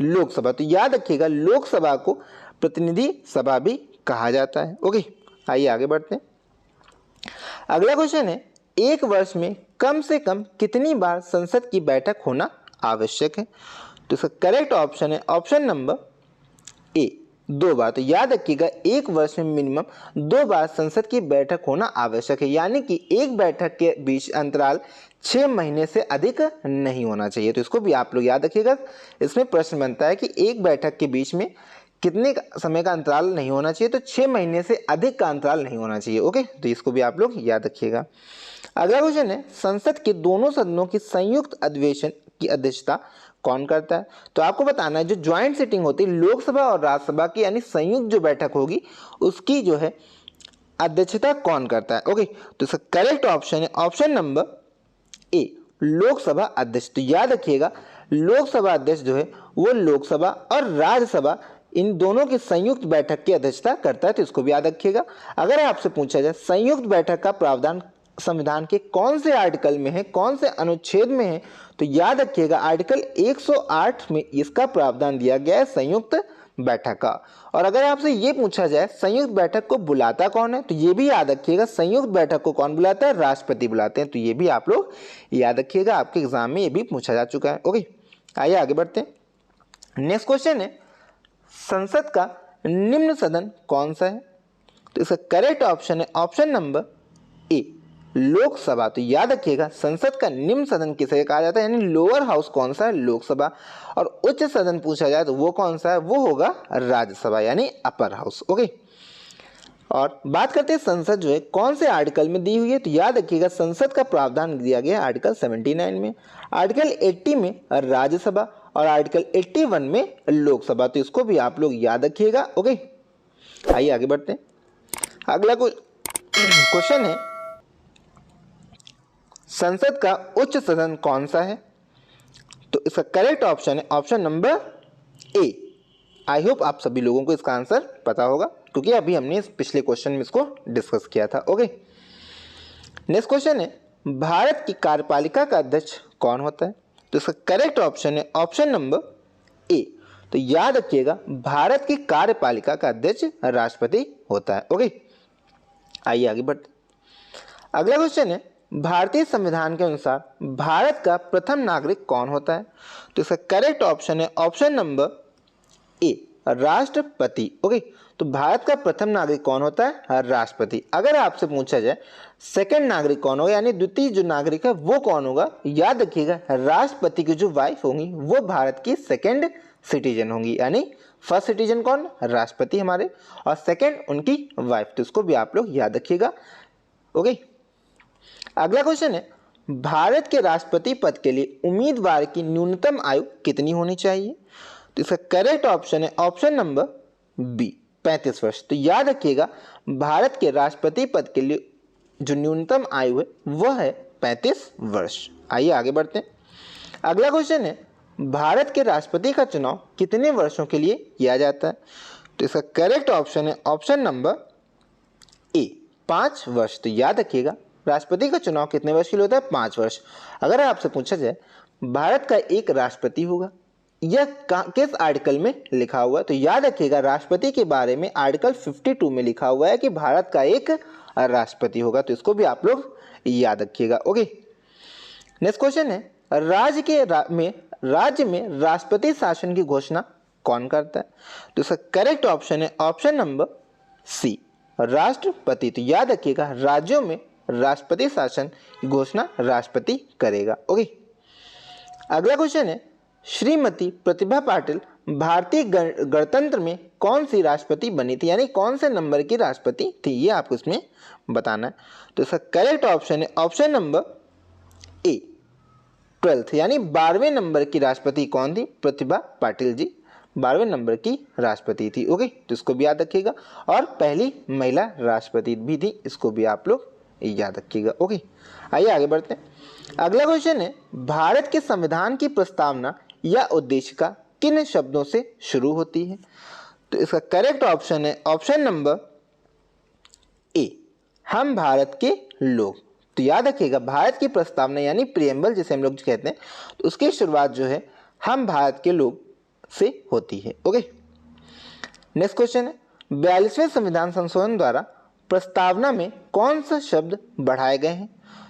लोकसभा। तो याद रखिएगा लोकसभा को प्रतिनिधि सभा भी कहा जाता है। ओके, आइए आगे बढ़ते हैं। अगला क्वेश्चन है, एक वर्ष में कम से कम कितनी बार संसद की बैठक होना आवश्यक है? तो इसका करेक्ट ऑप्शन है ऑप्शन नंबर ए, 2 बार। तो याद रखिएगा एक वर्ष में मिनिमम 2 बार संसद की बैठक होना आवश्यक है, यानी कि एक बैठक के बीच अंतराल 6 महीने से अधिक नहीं होना चाहिए। तो इसको भी आप लोग याद रखिएगा। इसमें प्रश्न बनता है कि एक बैठक के बीच में कितने समय का अंतराल नहीं होना चाहिए? तो 6 महीने से अधिक का अंतराल नहीं होना चाहिए। ओके, तो इसको भी आप लोग याद रखिएगा। अगला क्वेश्चन है, संसद के दोनों सदनों की संयुक्त अधिवेशन की अध्यक्षता कौन करता है? तो आपको बताना है जो ज्वाइंट सिटिंग होती है लोकसभा और राज्यसभा की, यानी संयुक्त जो बैठक होगी उसकी जो है अध्यक्षता कौन करता है? ओके, तो इसका करेक्ट ऑप्शन है ऑप्शन नंबर ए, लोकसभा अध्यक्ष। तो याद रखिएगा लोकसभा अध्यक्ष जो है वो लोकसभा और राज्यसभा इन दोनों की संयुक्त बैठक की अध्यक्षता करता है, तो इसको भी याद रखिएगा। अगर आपसे पूछा जाए संयुक्त बैठक का प्रावधान संविधान के कौन से आर्टिकल में है, कौन से अनुच्छेद में है, तो याद रखिएगा आर्टिकल 108 में इसका प्रावधान दिया गया है संयुक्त बैठक का। और अगर आपसे ये पूछा जाए संयुक्त बैठक को बुलाता कौन है, तो ये भी याद रखिएगा संयुक्त बैठक को कौन बुलाता है? राष्ट्रपति बुलाते हैं। तो ये भी आप लोग याद रखिएगा, आपके एग्जाम में ये भी पूछा जा चुका है। ओके, आइए आगे बढ़ते हैं। नेक्स्ट क्वेश्चन है संसद का निम्न सदन कौन सा है? तो इसका करेक्ट ऑप्शन है ऑप्शन नंबर ए, लोकसभा। तो याद रखिएगा संसद का निम्न सदन किसे कहा जाता है, यानी लोअर हाउस कौन सा है? लोकसभा। और उच्च सदन पूछा जाए तो वो कौन सा है? वो होगा राज्यसभा यानी अपर हाउस। ओके, और बात करते हैं संसद जो है कौन से आर्टिकल में दी हुई है, तो याद रखिएगा संसद का प्रावधान दिया गया है आर्टिकल 79 में, आर्टिकल 80 में राज्यसभा और आर्टिकल 81 में लोकसभा। तो इसको भी आप लोग याद रखिएगा। ओके, आइए आगे बढ़ते हैं। अगला क्वेश्चन है संसद का उच्च सदन कौन सा है? तो इसका करेक्ट ऑप्शन है option number A. I hope आप सभी लोगों को इसका आंसर पता होगा क्योंकि अभी हमने इस पिछले क्वेश्चन में इसको डिस्कस किया था। ओके, नेक्स्ट क्वेश्चन है भारत की कार्यपालिका का अध्यक्ष कौन होता है? तो इसका करेक्ट ऑप्शन है ऑप्शन नंबर ए। तो याद रखिएगा भारत की कार्यपालिका का अध्यक्ष राष्ट्रपति होता है। ओके, आइए आगे बढ़ते। अगला क्वेश्चन है भारतीय संविधान के अनुसार भारत का प्रथम नागरिक कौन होता है? तो इसका करेक्ट ऑप्शन है ऑप्शन नंबर ए, राष्ट्रपति। ओके, तो भारत का प्रथम नागरिक कौन होता है? राष्ट्रपति। अगर आपसे पूछा जाए सेकंड नागरिक कौन होगा, यानी द्वितीय जो नागरिक है वो कौन होगा, याद रखिएगा राष्ट्रपति की जो वाइफ होंगी वो भारत की सेकंड सिटीजन होंगी, यानी फर्स्ट सिटीजन कौन? राष्ट्रपति हमारे, और सेकंड उनकी वाइफ। तो इसको भी आप लोग याद रखिएगा। ओके, अगला क्वेश्चन है भारत के राष्ट्रपति पद के लिए उम्मीदवार की न्यूनतम आयु कितनी होनी चाहिए? तो इसका करेक्ट ऑप्शन है ऑप्शन नंबर बी, 35 वर्ष। तो याद रखिएगा भारत के राष्ट्रपति पद के लिए जो न्यूनतम आयु है वह है 35 वर्ष। आइए आगे बढ़ते हैं। अगला क्वेश्चन है भारत के राष्ट्रपति का चुनाव कितने वर्षों के लिए किया जाता है? तो इसका करेक्ट ऑप्शन है ऑप्शन नंबर ए, 5 वर्ष। तो याद रखिएगा राष्ट्रपति का चुनाव कितने वर्ष के लिए होता है? 5 वर्ष। अगर आपसे पूछा जाए भारत का एक राष्ट्रपति होगा, यह किस आर्टिकल में लिखा हुआ है? तो याद रखिएगा राष्ट्रपति के बारे में आर्टिकल 52 में लिखा हुआ है कि भारत का एक राष्ट्रपति होगा। तो इसको भी आप लोग याद रखिएगा। ओके, नेक्स्ट क्वेश्चन है राज्य में राष्ट्रपति शासन की घोषणा कौन करता है? तो इसका करेक्ट ऑप्शन है ऑप्शन नंबर सी, राष्ट्रपति। तो याद रखिएगा राज्यों में राष्ट्रपति शासन की घोषणा राष्ट्रपति करेगा। ओके, अगला क्वेश्चन है श्रीमती प्रतिभा पाटिल भारतीय गणतंत्र में कौन सी राष्ट्रपति बनी थी, यानी कौन से नंबर की राष्ट्रपति थी, ये आपको इसमें बताना है। तो इसका करेक्ट ऑप्शन है ऑप्शन नंबर ए, 12th, यानी 12वें नंबर की राष्ट्रपति कौन थी? प्रतिभा पाटिल जी 12वें नंबर की राष्ट्रपति थी। ओके, तो इसको भी याद रखिएगा, और पहली महिला राष्ट्रपति भी थी, इसको भी आप लोग याद रखिएगा। ओके, आइए आगे बढ़ते हैं। अगला क्वेश्चन है भारत के संविधान की प्रस्तावना या उद्देशिका किन शब्दों से शुरू होती है? तो इसका करेक्ट ऑप्शन है ऑप्शन नंबर ए, हम भारत के लोग। तो याद रखिएगा भारत की प्रस्तावना यानी प्रियम्बल जिसे हम लोग कहते हैं, तो उसकी शुरुआत जो है हम भारत के लोग से होती है। ओके, नेक्स्ट क्वेश्चन है 42वें संविधान संशोधन द्वारा प्रस्तावना में कौन सा शब्द बढ़ाए गए हैं?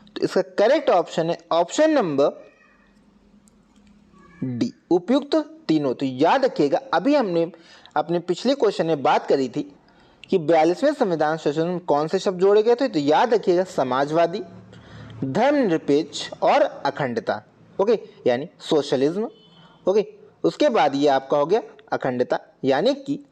तो इसका करेक्ट ऑप्शन है ऑप्शन नंबर डी, उपयुक्त तीनों। तो याद रखिएगा अभी हमने अपने पिछले क्वेश्चन में बात करी थी कि 42वें संविधान संशोधन में कौन से शब्द जोड़े गए थे। तो याद रखिएगा समाजवादी, धर्मनिरपेक्ष और अखंडता। ओके, यानी सोशलिज्म। ओके, उसके बाद ये आपका हो गया अखंडता यानी कि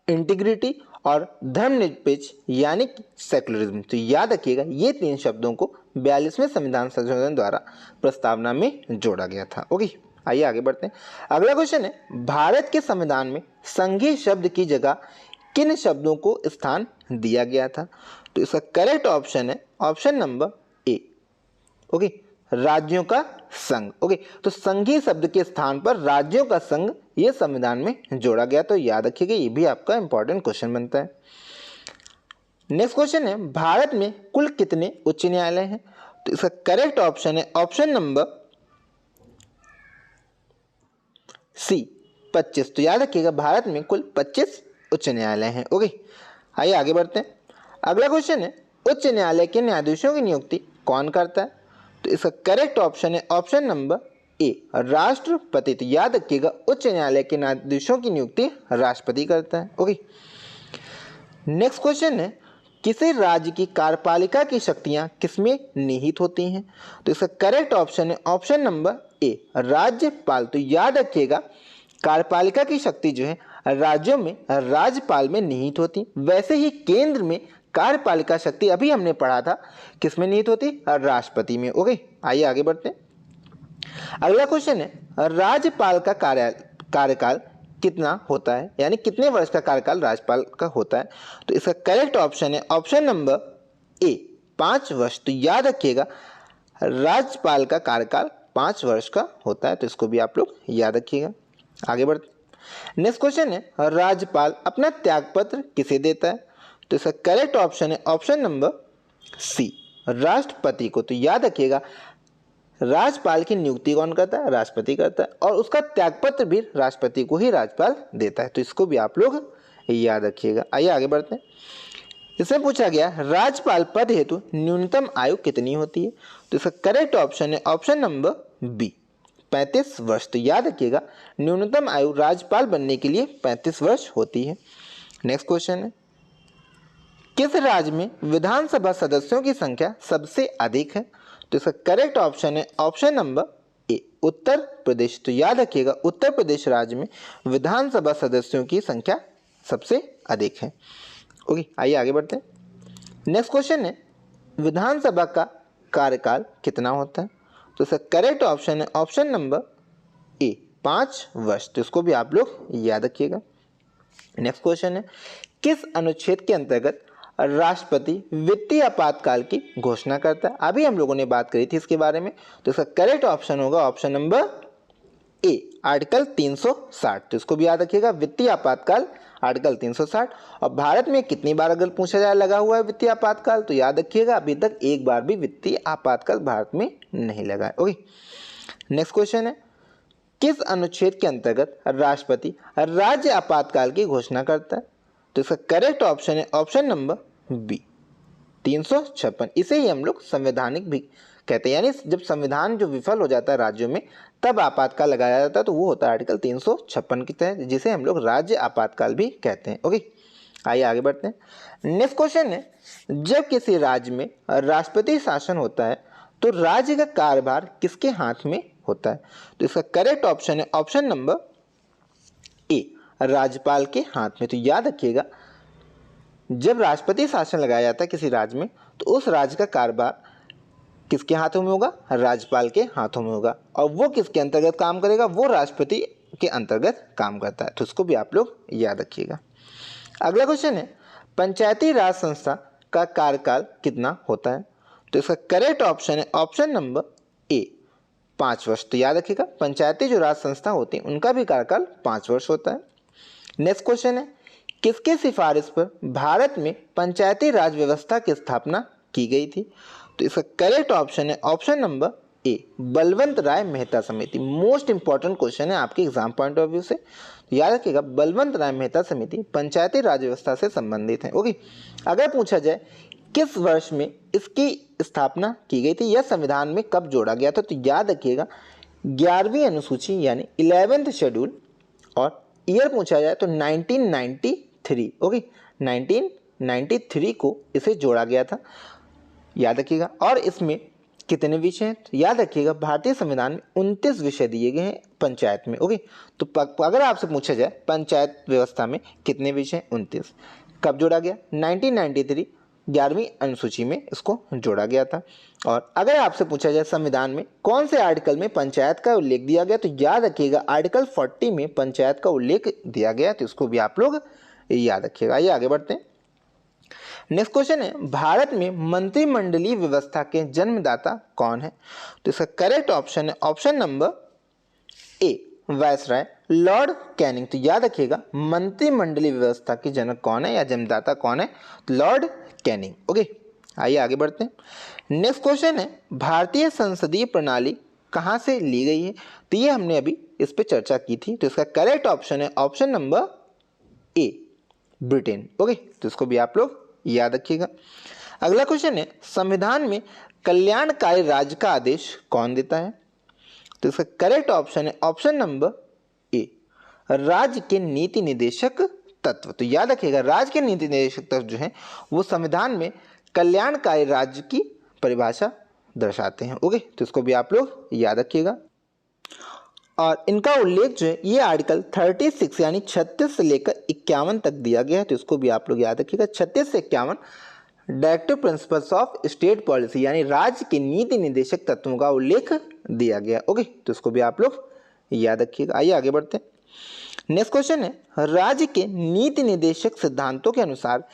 इंटीग्रिटी, और धर्मनिरपेक्ष यानी कि सेकुलरिज्म। तो याद रखिएगा ये 3 शब्दों को 42वें संविधान संशोधन द्वारा प्रस्तावना में जोड़ा गया था। ओके, आइए आगे बढ़ते हैं। अगला क्वेश्चन है भारत के संविधान में संघीय शब्द की जगह किन शब्दों को स्थान दिया गया था? तो इसका करेक्ट ऑप्शन है ऑप्शन नंबर ए। ओके, राज्यों का संघ। ओके, तो संघीय शब्द के स्थान पर राज्यों का संघ ये संविधान में जोड़ा गया। तो याद रखिएगा, ये भी आपका इंपॉर्टेंट क्वेश्चन बनता है। नेक्स्ट क्वेश्चन है, भारत में कुल कितने उच्च न्यायालय हैं? तो इसका करेक्ट ऑप्शन है ऑप्शन नंबर सी 25। तो याद रखिएगा, भारत में कुल 25 उच्च न्यायालय हैं। ओके, आइए आगे बढ़ते हैं। अगला क्वेश्चन है, उच्च न्यायालय के न्यायाधीशों की नियुक्ति कौन करता है? तो इसका करेक्ट ऑप्शन है ऑप्शन नंबर ए, राष्ट्रपति। तो याद रखिएगा, उच्च न्यायालय के न्यायाधीशों की नियुक्ति राष्ट्रपति करता है। ओके, नेक्स्ट क्वेश्चन है, किसी राज्य की कार्यपालिका की शक्तियां किसमें निहित होती हैं? तो इसका करेक्ट ऑप्शन है ऑप्शन नंबर ए, राज्यपाल। तो याद रखिएगा, कार्यपालिका की शक्ति जो है राज्यों में राज्यपाल में निहित होती। वैसे ही केंद्र में कार्यपालिका शक्ति अभी हमने पढ़ा था किसमें निहित होती? राष्ट्रपति में। ओके, आइए आगे बढ़ते हैं। अगला क्वेश्चन है, राज्यपाल का कार्यकाल कितना होता है, यानी कितने वर्ष का कार्यकाल राज्यपाल का होता है? तो इसका करेक्ट ऑप्शन है ऑप्शन नंबर ए, 5 वर्ष। तो याद रखिएगा, राज्यपाल का कार्यकाल 5 वर्ष का होता है। तो इसको भी आप लोग याद रखिएगा। आगे बढ़ते, नेक्स्ट क्वेश्चन है, राज्यपाल अपना त्यागपत्र किसे देता है? तो इसका करेक्ट ऑप्शन है ऑप्शन नंबर सी, राष्ट्रपति को। तो याद रखिएगा, राज्यपाल की नियुक्ति कौन करता है? राष्ट्रपति करता है, और उसका त्यागपत्र भी राष्ट्रपति को ही राज्यपाल देता है। तो इसको भी आप लोग याद रखिएगा। आइए आगे बढ़ते हैं। इसमें पूछा गया, राज्यपाल पद हेतु न्यूनतम आयु कितनी होती है? तो इसका करेक्ट ऑप्शन है ऑप्शन नंबर बी, 35 वर्ष। तो याद रखिएगा, न्यूनतम आयु राज्यपाल बनने के लिए 35 वर्ष होती है। नेक्स्ट क्वेश्चन है, किस राज्य में विधानसभा सदस्यों की संख्या सबसे अधिक है? तो इसका करेक्ट ऑप्शन है ऑप्शन नंबर ए, उत्तर प्रदेश। तो याद रखिएगा, उत्तर प्रदेश राज्य में विधानसभा सदस्यों की संख्या सबसे अधिक है। ओके, आइए आगे बढ़ते हैं। नेक्स्ट क्वेश्चन है, विधानसभा का कार्यकाल कितना होता है? तो इसका करेक्ट ऑप्शन है ऑप्शन नंबर ए, 5 वर्ष। तो इसको भी आप लोग याद रखिएगा। नेक्स्ट क्वेश्चन है, किस अनुच्छेद के अंतर्गत राष्ट्रपति वित्तीय आपातकाल की घोषणा करता है? अभी हम लोगों ने बात करी थी इसके बारे में। तो इसका करेक्ट ऑप्शन होगा ऑप्शन नंबर ए, आर्टिकल 360। तो इसको भी याद रखिएगा, वित्तीय आपातकाल आर्टिकल 360। और भारत में कितनी बार अगर पूछा जाए लगा हुआ है वित्तीय आपातकाल, तो याद रखिएगा, अभी तक एक बार भी वित्तीय आपातकाल भारत में नहीं लगा है। ओके, नेक्स्ट क्वेश्चन है, किस अनुच्छेद के अंतर्गत राष्ट्रपति राज्य आपातकाल की घोषणा करता है? तो इसका करेक्ट ऑप्शन है ऑप्शन नंबर बी, 356। इसे ही हम लोग संवैधानिक भी कहते हैं, यानी जब संविधान जो विफल हो जाता है राज्यों में, तब आपातकाल लगाया जाता है। तो वो होता है आर्टिकल 356 के तहत, जिसे हम लोग राज्य आपातकाल भी कहते हैं। ओके, आइए आगे बढ़ते हैं। नेक्स्ट क्वेश्चन है, जब किसी राज्य में राष्ट्रपति शासन होता है तो राज्य का कार्यभार किसके हाथ में होता है? तो इसका करेक्ट ऑप्शन है ऑप्शन नंबर ए, राज्यपाल के हाथ में। तो याद रखिएगा, जब राष्ट्रपति शासन लगाया जाता है किसी राज्य में, तो उस राज्य का कार्यभार किसके हाथों में होगा? राज्यपाल के हाथों में होगा। और वो किसके अंतर्गत काम करेगा? वो राष्ट्रपति के अंतर्गत काम करता है। तो इसको भी आप लोग याद रखिएगा। अगला क्वेश्चन है, पंचायती राज संस्था का कार्यकाल कितना होता है? तो इसका करेक्ट ऑप्शन है ऑप्शन नंबर ए, 5 वर्ष। तो याद रखिएगा, पंचायती जो राज संस्था होती है उनका भी कार्यकाल 5 वर्ष होता है। नेक्स्ट क्वेश्चन है, किसके सिफारिश पर भारत में पंचायती राज व्यवस्था की स्थापना की गई थी? तो इसका करेक्ट ऑप्शन है ऑप्शन नंबर ए, बलवंत राय मेहता समिति। मोस्ट इंपॉर्टेंट क्वेश्चन है आपके एग्जाम पॉइंट ऑफ व्यू से। तो याद रखिएगा, बलवंत राय मेहता समिति पंचायती राज व्यवस्था से संबंधित है। ओके, अगर पूछा जाए किस वर्ष में इसकी स्थापना की गई थी या संविधान में कब जोड़ा गया था, तो याद रखिएगा 11वीं अनुसूची यानी 11th शेड्यूल, और ईयर पूछा जाए तो 1993। ओके, 1993 को इसे जोड़ा गया था, याद रखिएगा। और इसमें कितने विषय हैं? तो याद रखिएगा, भारतीय संविधान में 29 विषय दिए गए हैं पंचायत में। ओके, तो अगर आपसे पूछा जाए पंचायत व्यवस्था में कितने विषय? 29। कब जोड़ा गया? 1993, 11वीं अनुसूची में इसको जोड़ा गया था। और अगर आपसे पूछा जाए संविधान में कौन से आर्टिकल में पंचायत का उल्लेख दिया गया, तो याद रखिएगा आर्टिकल 40 में पंचायत का उल्लेख दिया गया। तो इसको भी आप लोग ये याद रखिएगा। आइए आगे बढ़ते हैं। नेक्स्ट क्वेश्चन है, भारत में मंत्रिमंडलीय व्यवस्था के जन्मदाता कौन है? तो इसका करेक्ट ऑप्शन है ऑप्शन नंबर ए वायसराय लॉर्ड कैनिंग। तो याद रखिएगा मंत्रिमंडलीय व्यवस्था के जनक कौन है या जन्मदाता कौन है? Lord Canning. ओके, आइए आगे बढ़ते हैं। नेक्स्ट क्वेश्चन है, भारतीय संसदीय प्रणाली कहाँ से ली गई है? तो ये हमने अभी इस पे चर्चा की थी। तो इसका करेक्ट ऑप्शन है ऑप्शन नंबर ए ब्रिटेन। ओके, तो इसको भी आप लोग याद रखिएगा। अगला क्वेश्चन है, संविधान में कल्याणकारी राज्य का आदेश कौन देता है? तो इसका करेक्ट ऑप्शन है ऑप्शन नंबर ए राज्य के नीति निदेशक तत्व। तो याद रखिएगा राज्य के नीति निदेशक तत्व जो है वो संविधान में कल्याणकारी राज्य की परिभाषा दर्शाते हैं। ओके, तो इसको भी आप लोग याद रखिएगा। और इनका उल्लेख जो है ये आर्टिकल 36 यानी 36 से लेकर 51 तक दिया गया है। तो इसको भी आप लोग याद रखिएगा। 36 से 51 directive principles of state policy यानी राज्य के नीति निदेशक तत्वों का उल्लेख दिया गया। ओके, तो इसको भी आप लोग याद रखिएगा। आइए आगे बढ़ते हैं। नेक्स्ट क्वेश्चन है, राज्य के नीति निदेशक सिद्धांतों के अनुसार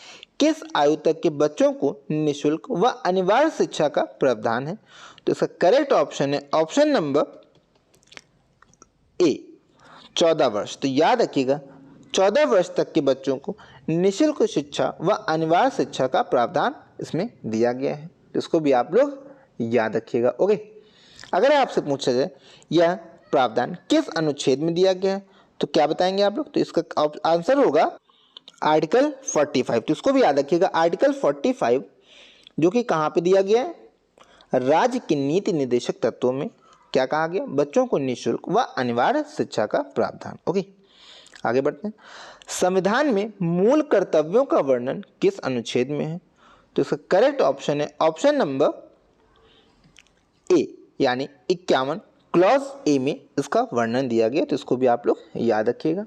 किस आयु तक के बच्चों को निःशुल्क व अनिवार्य शिक्षा का प्रावधान है? तो इसका करेक्ट ऑप्शन है ऑप्शन नंबर ए 14 वर्ष। तो याद रखिएगा 14 वर्ष तक के बच्चों को निःशुल्क शिक्षा व अनिवार्य शिक्षा का प्रावधान इसमें दिया गया है। तो इसको भी आप लोग याद रखिएगा। ओके, अगर आपसे पूछा जाए यह प्रावधान किस अनुच्छेद में दिया गया है तो क्या बताएंगे आप लोग? तो इसका आंसर होगा आर्टिकल 45। तो इसको भी याद रखिएगा आर्टिकल 45 जो कि कहाँ पे दिया गया है? राज्य के नीति निदेशक तत्वों में क्या कहा गया? बच्चों को निःशुल्क व अनिवार्य शिक्षा का प्रावधान। ओके, आगे बढ़ते हैं। संविधान में मूल कर्तव्यों का वर्णन किस अनुच्छेद में है? तो इसका करेक्ट ऑप्शन है ऑप्शन नंबर ए यानी 51 क्लॉज ए में इसका वर्णन दिया गया। तो इसको भी आप लोग याद रखिएगा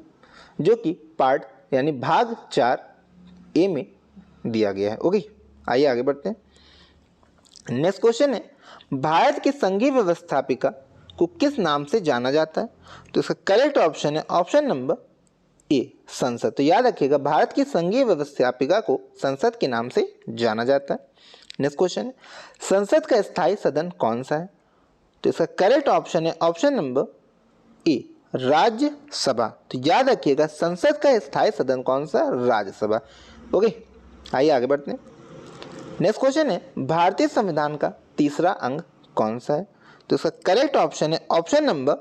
जो कि पार्ट यानी भाग 4 ए में दिया गया है। ओके, आइए आगे बढ़ते हैं। नेक्स्ट क्वेश्चन है, भारत की संघीय व्यवस्थापिका को किस नाम से जाना जाता है? तो इसका करेक्ट ऑप्शन है ऑप्शन नंबर ए संसद। तो याद रखिएगा भारत की संघीय व्यवस्थापिका को संसद के नाम से जाना जाता है। नेक्स्ट क्वेश्चन है, संसद का स्थायी सदन कौन सा है? तो इसका करेक्ट ऑप्शन है ऑप्शन नंबर ए राज्यसभा। तो याद रखिएगा संसद का स्थायी सदन कौन सा? राज्यसभा। ओके, आइए आगे बढ़ते हैं। नेक्स्ट क्वेश्चन है, भारतीय संविधान का तीसरा अंग कौन सा है? तो इसका करेक्ट ऑप्शन है ऑप्शन नंबर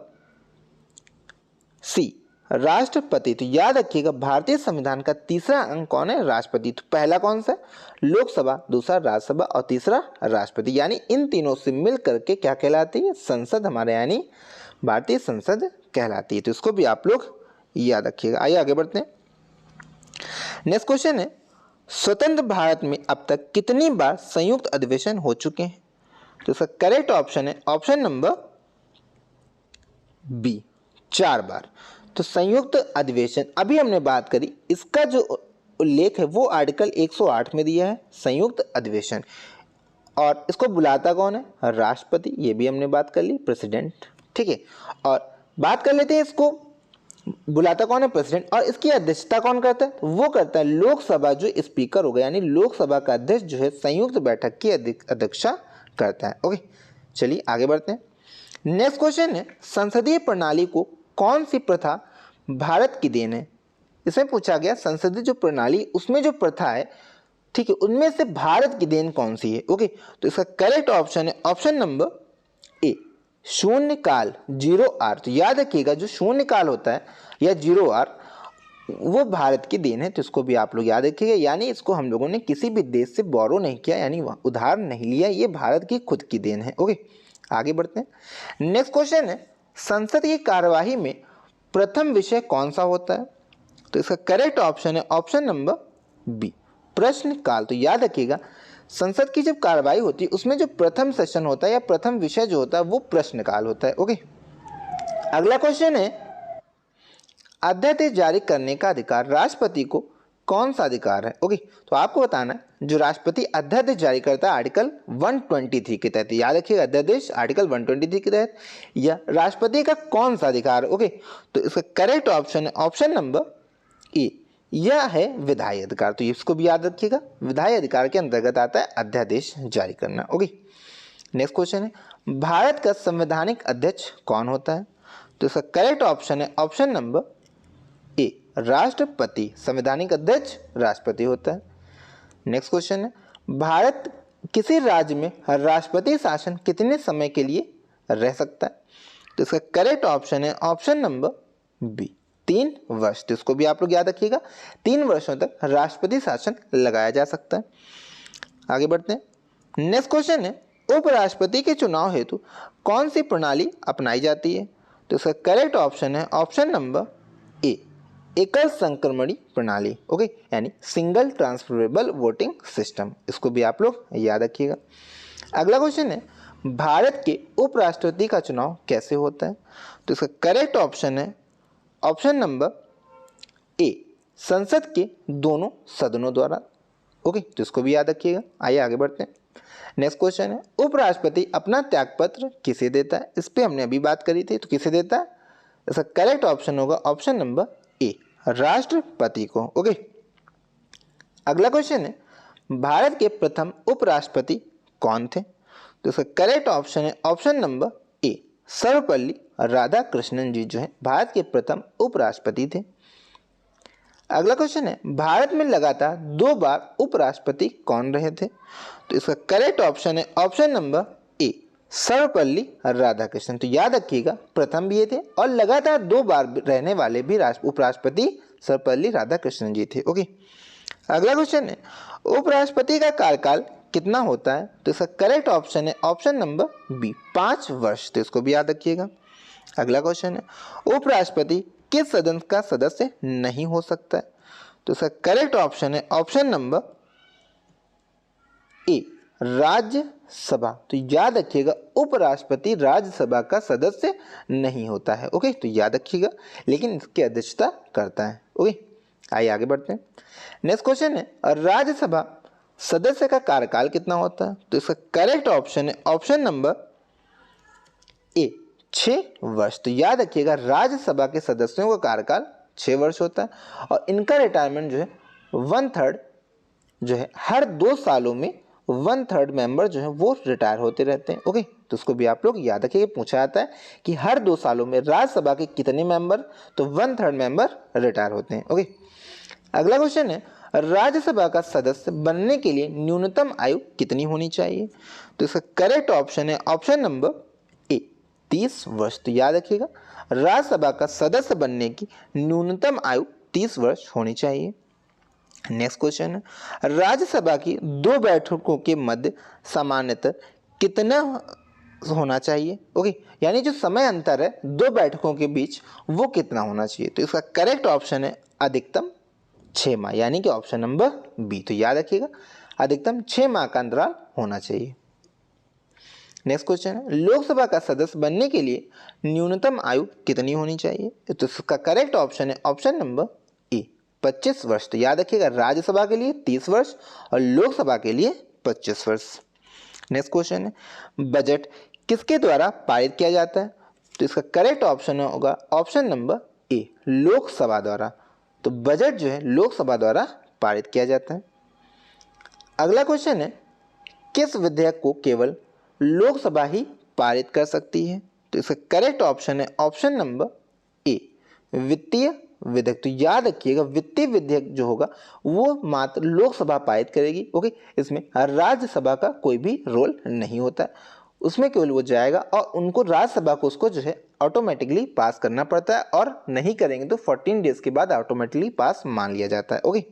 सी राष्ट्रपति। तो याद रखिएगा भारतीय संविधान का तीसरा अंग कौन है? राष्ट्रपति। तो पहला कौन सा? लोकसभा, दूसरा राज्यसभा और तीसरा राष्ट्रपति। यानी इन तीनों से मिल करके क्या कहलाती है? संसद हमारे यानी भारतीय संसद कहलाती है। तो इसको भी आप लोग याद रखिएगा। आइए आगे बढ़ते हैं। नेक्स्ट क्वेश्चन है, स्वतंत्र भारत में अब तक कितनी बार संयुक्त अधिवेशन हो चुके हैं? तो इसका करेक्ट ऑप्शन है ऑप्शन नंबर बी 4 बार। तो संयुक्त अधिवेशन अभी हमने बात करी, इसका जो उल्लेख है वो आर्टिकल 108 में दिया है संयुक्त अधिवेशन। और इसको बुलाता कौन है? राष्ट्रपति। ये भी हमने बात कर ली, प्रेसिडेंट। ठीक है, और बात कर लेते हैं इसको बुलाता कौन है? प्रेसिडेंट। और इसकी अध्यक्षता कौन करता है? वो करता है लोकसभा जो स्पीकर होगा यानी लोकसभा का अध्यक्ष जो है संयुक्त बैठक की अध्यक्षता करता है। ओके, चलिए आगे बढ़ते हैं। नेक्स्ट क्वेश्चन है, संसदीय प्रणाली को कौन सी प्रथा भारत की देन है? इसमें पूछा गया संसदीय जो प्रणाली उसमें जो प्रथा है, ठीक है, उनमें से भारत की देन कौन सी है? ओके, तो इसका करेक्ट ऑप्शन है ऑप्शन नंबर ए शून्य काल 0R। तो याद रखिएगा जो शून्य काल होता है या 0R वो भारत की देन है। तो इसको भी आप लोग याद रखिएगा, यानी इसको हम लोगों ने किसी भी देश से बोरो नहीं किया यानी उधार नहीं लिया, ये भारत की खुद की देन है। ओके, आगे बढ़ते हैं। नेक्स्ट क्वेश्चन है, संसद की कार्यवाही में प्रथम विषय कौन सा होता है? तो इसका करेक्ट ऑप्शन है ऑप्शन नंबर बी प्रश्नकाल। तो याद रखिएगा संसद की जब कार्यवाही होती है उसमें जो प्रथम सेशन होता है या प्रथम विषय जो होता है वो प्रश्नकाल होता है। ओके, अगला क्वेश्चन है, अध्यादेश जारी करने का अधिकार राष्ट्रपति को कौन सा अधिकार है? ओके, तो आपको बताना है जो राष्ट्रपति अध्यादेश जारी करता है आर्टिकल 123 के तहत। याद रखिएगा अध्यादेश आर्टिकल 123 के तहत या राष्ट्रपति का कौन सा अधिकार है? ओके, तो इसका करेक्ट ऑप्शन है ऑप्शन नंबर ए यह है विधायी अधिकार, तो इसको भी याद रखिएगा। विधायी अधिकार के अंतर्गत आता है अध्यादेश जारी करना। ओके, नेक्स्ट क्वेश्चन है भारत का संवैधानिक अध्यक्ष कौन होता है? तो इसका करेक्ट ऑप्शन है ऑप्शन नंबर ए, राष्ट्रपति। संवैधानिक अध्यक्ष राष्ट्रपति होता है। नेक्स्ट क्वेश्चन है भारत किसी राज्य में राष्ट्रपति शासन कितने समय के लिए रह सकता है? तो इसका करेक्ट ऑप्शन है ऑप्शन नंबर बी, 3 वर्ष। तो इसको भी आप लोग याद रखिएगा, 3 वर्षों तक राष्ट्रपति शासन लगाया जा सकता है। आगे बढ़ते हैं। नेक्स्ट क्वेश्चन है उपराष्ट्रपति के चुनाव हेतु कौन सी प्रणाली अपनाई जाती है? तो इसका करेक्ट ऑप्शन है ऑप्शन नंबर ए, एकल संक्रमणी प्रणाली। ओके, यानी सिंगल ट्रांसफरेबल वोटिंग सिस्टम। इसको भी आप लोग याद रखिएगा। अगला क्वेश्चन है भारत के उपराष्ट्रपति का चुनाव कैसे होता है? तो इसका करेक्ट ऑप्शन है ऑप्शन नंबर ए, संसद के दोनों सदनों द्वारा। ओके, तो इसको भी याद रखिएगा। आइए आगे बढ़ते हैं। नेक्स्ट क्वेश्चन है उपराष्ट्रपति अपना त्यागपत्र किसे देता है? इस पे हमने अभी बात करी थी, तो किसे देता है? इसका करेक्ट ऑप्शन होगा ऑप्शन नंबर ए, राष्ट्रपति को। ओके, अगला क्वेश्चन है भारत के प्रथम उपराष्ट्रपति कौन थे? तो इसका करेक्ट ऑप्शन है option number A, Sarvepalli Radhakrishnan ji जो है भारत के प्रथम उपराष्ट्रपति थे। अगला क्वेश्चन है भारत में लगातार 2 बार उपराष्ट्रपति कौन रहे थे? तो इसका करेक्ट ऑप्शन है option number A, Sarvepalli Radhakrishnan. तो याद रखिएगा प्रथम भी ये थे और लगातार 2 बार रहने वाले भी उपराष्ट्रपति सर्वपल्ली राधाकृष्णन जी थे। ओके, अगला क्वेश्चन है उपराष्ट्रपति का कार्यकाल कितना होता है? तो इसका करेक्ट ऑप्शन है ऑप्शन नंबर बी, 5 वर्ष। तो इसको भी याद रखिएगा। अगला क्वेश्चन है उपराष्ट्रपति किस सदन का सदस्य नहीं हो सकता है? तो इसका करेक्ट ऑप्शन है ऑप्शन नंबर ए, राज्यसभा। तो याद रखिएगा उपराष्ट्रपति राज्यसभा का सदस्य नहीं होता है। ओके, तो याद रखिएगा, लेकिन इसकी अध्यक्षता करता है। ओके, आइए आगे बढ़ते हैं। नेक्स्ट क्वेश्चन है राज्यसभा सदस्य का कार्यकाल कितना होता है? तो इसका करेक्ट ऑप्शन है ऑप्शन नंबर ए, 6 वर्ष। तो याद रखिएगा राज्यसभा के सदस्यों का कार्यकाल 6 वर्ष होता है और इनका रिटायरमेंट जो है 1/3 जो है हर 2 सालों में 1/3 मेंबर जो है वो रिटायर होते रहते हैं। ओके, तो उसको भी आप लोग याद रखिए, पूछा जाता है कि हर 2 सालों में राज्यसभा के कितने मेंबर, तो 1/3 मेंबर रिटायर होते हैं। ओके, अगला क्वेश्चन है राज्यसभा का सदस्य बनने के लिए न्यूनतम आयु कितनी होनी चाहिए? तो इसका करेक्ट ऑप्शन है ऑप्शन नंबर ए, 30 वर्ष। तो याद रखिएगा राज्यसभा का सदस्य बनने की न्यूनतम आयु 30 वर्ष होनी चाहिए। नेक्स्ट क्वेश्चन है राज्यसभा की 2 बैठकों के मध्य सामान्यतः कितना होना चाहिए? ओके, यानी जो समय अंतर है 2 बैठकों के बीच वो कितना होना चाहिए? तो इसका करेक्ट ऑप्शन है अधिकतम 6 माह, यानी कि ऑप्शन नंबर बी। तो याद रखिएगा अधिकतम 6 माह का अंतराल होना चाहिए। नेक्स्ट क्वेश्चन है लोकसभा का सदस्य बनने के लिए न्यूनतम आयु कितनी होनी चाहिए? तो इसका करेक्ट ऑप्शन है ऑप्शन नंबर ए, 25 वर्ष। तो याद रखिएगा राज्यसभा के लिए 30 वर्ष और लोकसभा के लिए 25 वर्ष। नेक्स्ट क्वेश्चन है बजट किसके द्वारा पारित किया जाता है? तो इसका करेक्ट ऑप्शन होगा ऑप्शन नंबर ए, लोकसभा द्वारा। तो बजट जो है लोकसभा द्वारा पारित किया जाता है। अगला क्वेश्चन है किस विधेयक को केवल लोकसभा ही पारित कर सकती है? तो इसका करेक्ट ऑप्शन है ऑप्शन नंबर ए, वित्तीय विधेयक। तो याद रखिएगा वित्तीय विधेयक जो होगा वो मात्र लोकसभा पारित करेगी। ओके, इसमें राज्यसभा का कोई भी रोल नहीं होता है, उसमें केवल वो जाएगा और उनको राज्यसभा को उसको जो है ऑटोमेटिकली पास करना पड़ता है और नहीं करेंगे तो 14 डेज के बाद ऑटोमेटिकली पास मान लिया जाता है। ओके,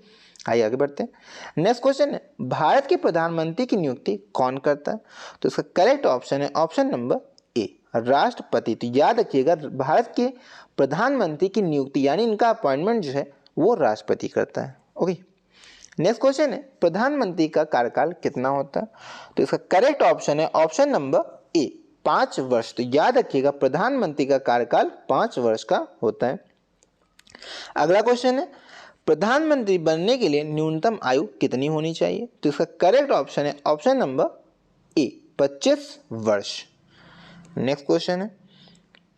आइए आगे बढ़ते हैं। नेक्स्ट क्वेश्चन है भारत के प्रधानमंत्री की नियुक्ति कौन करता है? तो इसका करेक्ट ऑप्शन है ऑप्शन नंबर ए, राष्ट्रपति। तो याद रखिएगा भारत के प्रधानमंत्री की नियुक्ति यानी इनका अपॉइंटमेंट जो है वो राष्ट्रपति करता है। ओके, नेक्स्ट क्वेश्चन है प्रधानमंत्री का कार्यकाल कितना होता है? तो इसका करेक्ट ऑप्शन है ऑप्शन नंबर ए, 5 वर्ष। तो याद रखिएगा प्रधानमंत्री का कार्यकाल 5 वर्ष का होता है। अगला क्वेश्चन है प्रधानमंत्री बनने के लिए न्यूनतम आयु कितनी होनी चाहिए? तो इसका करेक्ट ऑप्शन है ऑप्शन नंबर ए, 25 वर्ष। नेक्स्ट क्वेश्चन है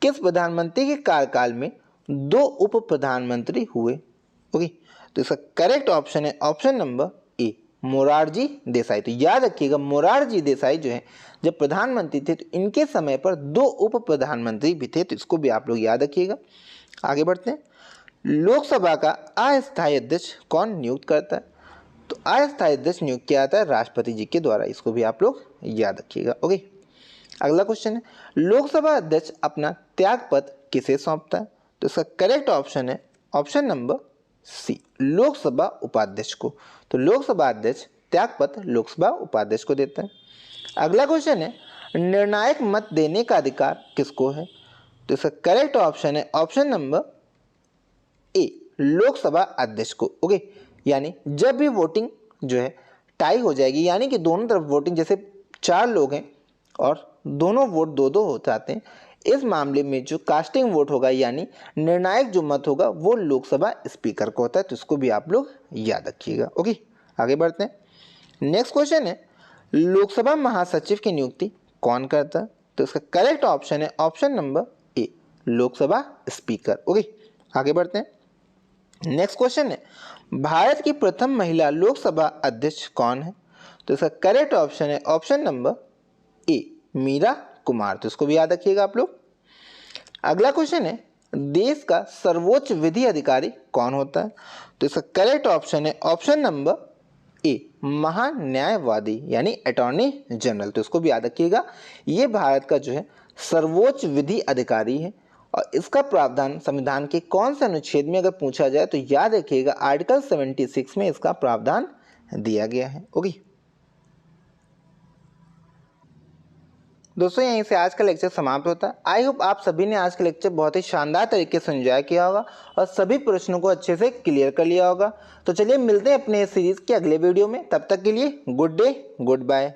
किस प्रधानमंत्री के कार्यकाल में 2 उप प्रधानमंत्री हुए? ओके, तो इसका करेक्ट ऑप्शन है ऑप्शन नंबर ए, मोरारजी देसाई। तो याद रखिएगा मोरारजी देसाई जो है जब प्रधानमंत्री थे तो इनके समय पर 2 उप प्रधानमंत्री भी थे, तो इसको भी आप लोग याद रखिएगा। आगे बढ़ते हैं। लोकसभा का अस्थायी अध्यक्ष कौन नियुक्त करता है? तो अस्थायी अध्यक्ष नियुक्त किया जाता है राष्ट्रपति जी के द्वारा, इसको भी आप लोग याद रखिएगा। ओके, अगला क्वेश्चन है लोकसभा अध्यक्ष अपना त्यागपत्र किसे सौंपता है? तो इसका करेक्ट ऑप्शन है ऑप्शन नंबर सी, लोकसभा उपाध्यक्ष को। तो लोकसभा अध्यक्ष त्यागपत्र लोकसभा उपाध्यक्ष को देता है। अगला क्वेश्चन है निर्णायक मत देने का अधिकार किसको है? तो इसका करेक्ट ऑप्शन है ऑप्शन नंबर ए, लोकसभा अध्यक्ष को। ओके, यानी जब भी वोटिंग जो है टाई हो जाएगी, यानी कि दोनों तरफ वोटिंग, जैसे 4 लोग हैं और दोनों वोट 2-2 हो जाते हैं, इस मामले में जो कास्टिंग वोट होगा यानी निर्णायक जो मत होगा वो लोकसभा स्पीकर को होता है। तो इसको भी आप लोग याद रखिएगा। ओके, आगे बढ़ते हैं। नेक्स्ट क्वेश्चन है लोकसभा महासचिव की नियुक्ति कौन करता है? तो इसका करेक्ट ऑप्शन है ऑप्शन नंबर ए, लोकसभा स्पीकर। ओके, आगे बढ़ते हैं। नेक्स्ट क्वेश्चन है भारत की प्रथम महिला लोकसभा अध्यक्ष कौन है? तो इसका करेक्ट ऑप्शन है option number A, Meera Kumar. तो इसको भी याद रखिएगा आप लोग। अगला क्वेश्चन है देश का सर्वोच्च विधि अधिकारी कौन होता है? तो इसका करेक्ट ऑप्शन है ऑप्शन नंबर ए, महान्यायवादी यानी अटॉर्नी जनरल। तो इसको भी याद रखिएगा, ये भारत का जो है सर्वोच्च विधि अधिकारी है और इसका प्रावधान संविधान के कौन से अनुच्छेद में अगर पूछा जाए तो याद रखिएगा आर्टिकल 76 में इसका प्रावधान दिया गया है। ओके दोस्तों, यहीं से आज का लेक्चर समाप्त होता है। आई होप आप सभी ने आज का लेक्चर बहुत ही शानदार तरीके से एंजॉय किया होगा और सभी प्रश्नों को अच्छे से क्लियर कर लिया होगा। तो चलिए मिलते हैं अपने इस सीरीज के अगले वीडियो में, तब तक के लिए गुड डे, गुड बाय।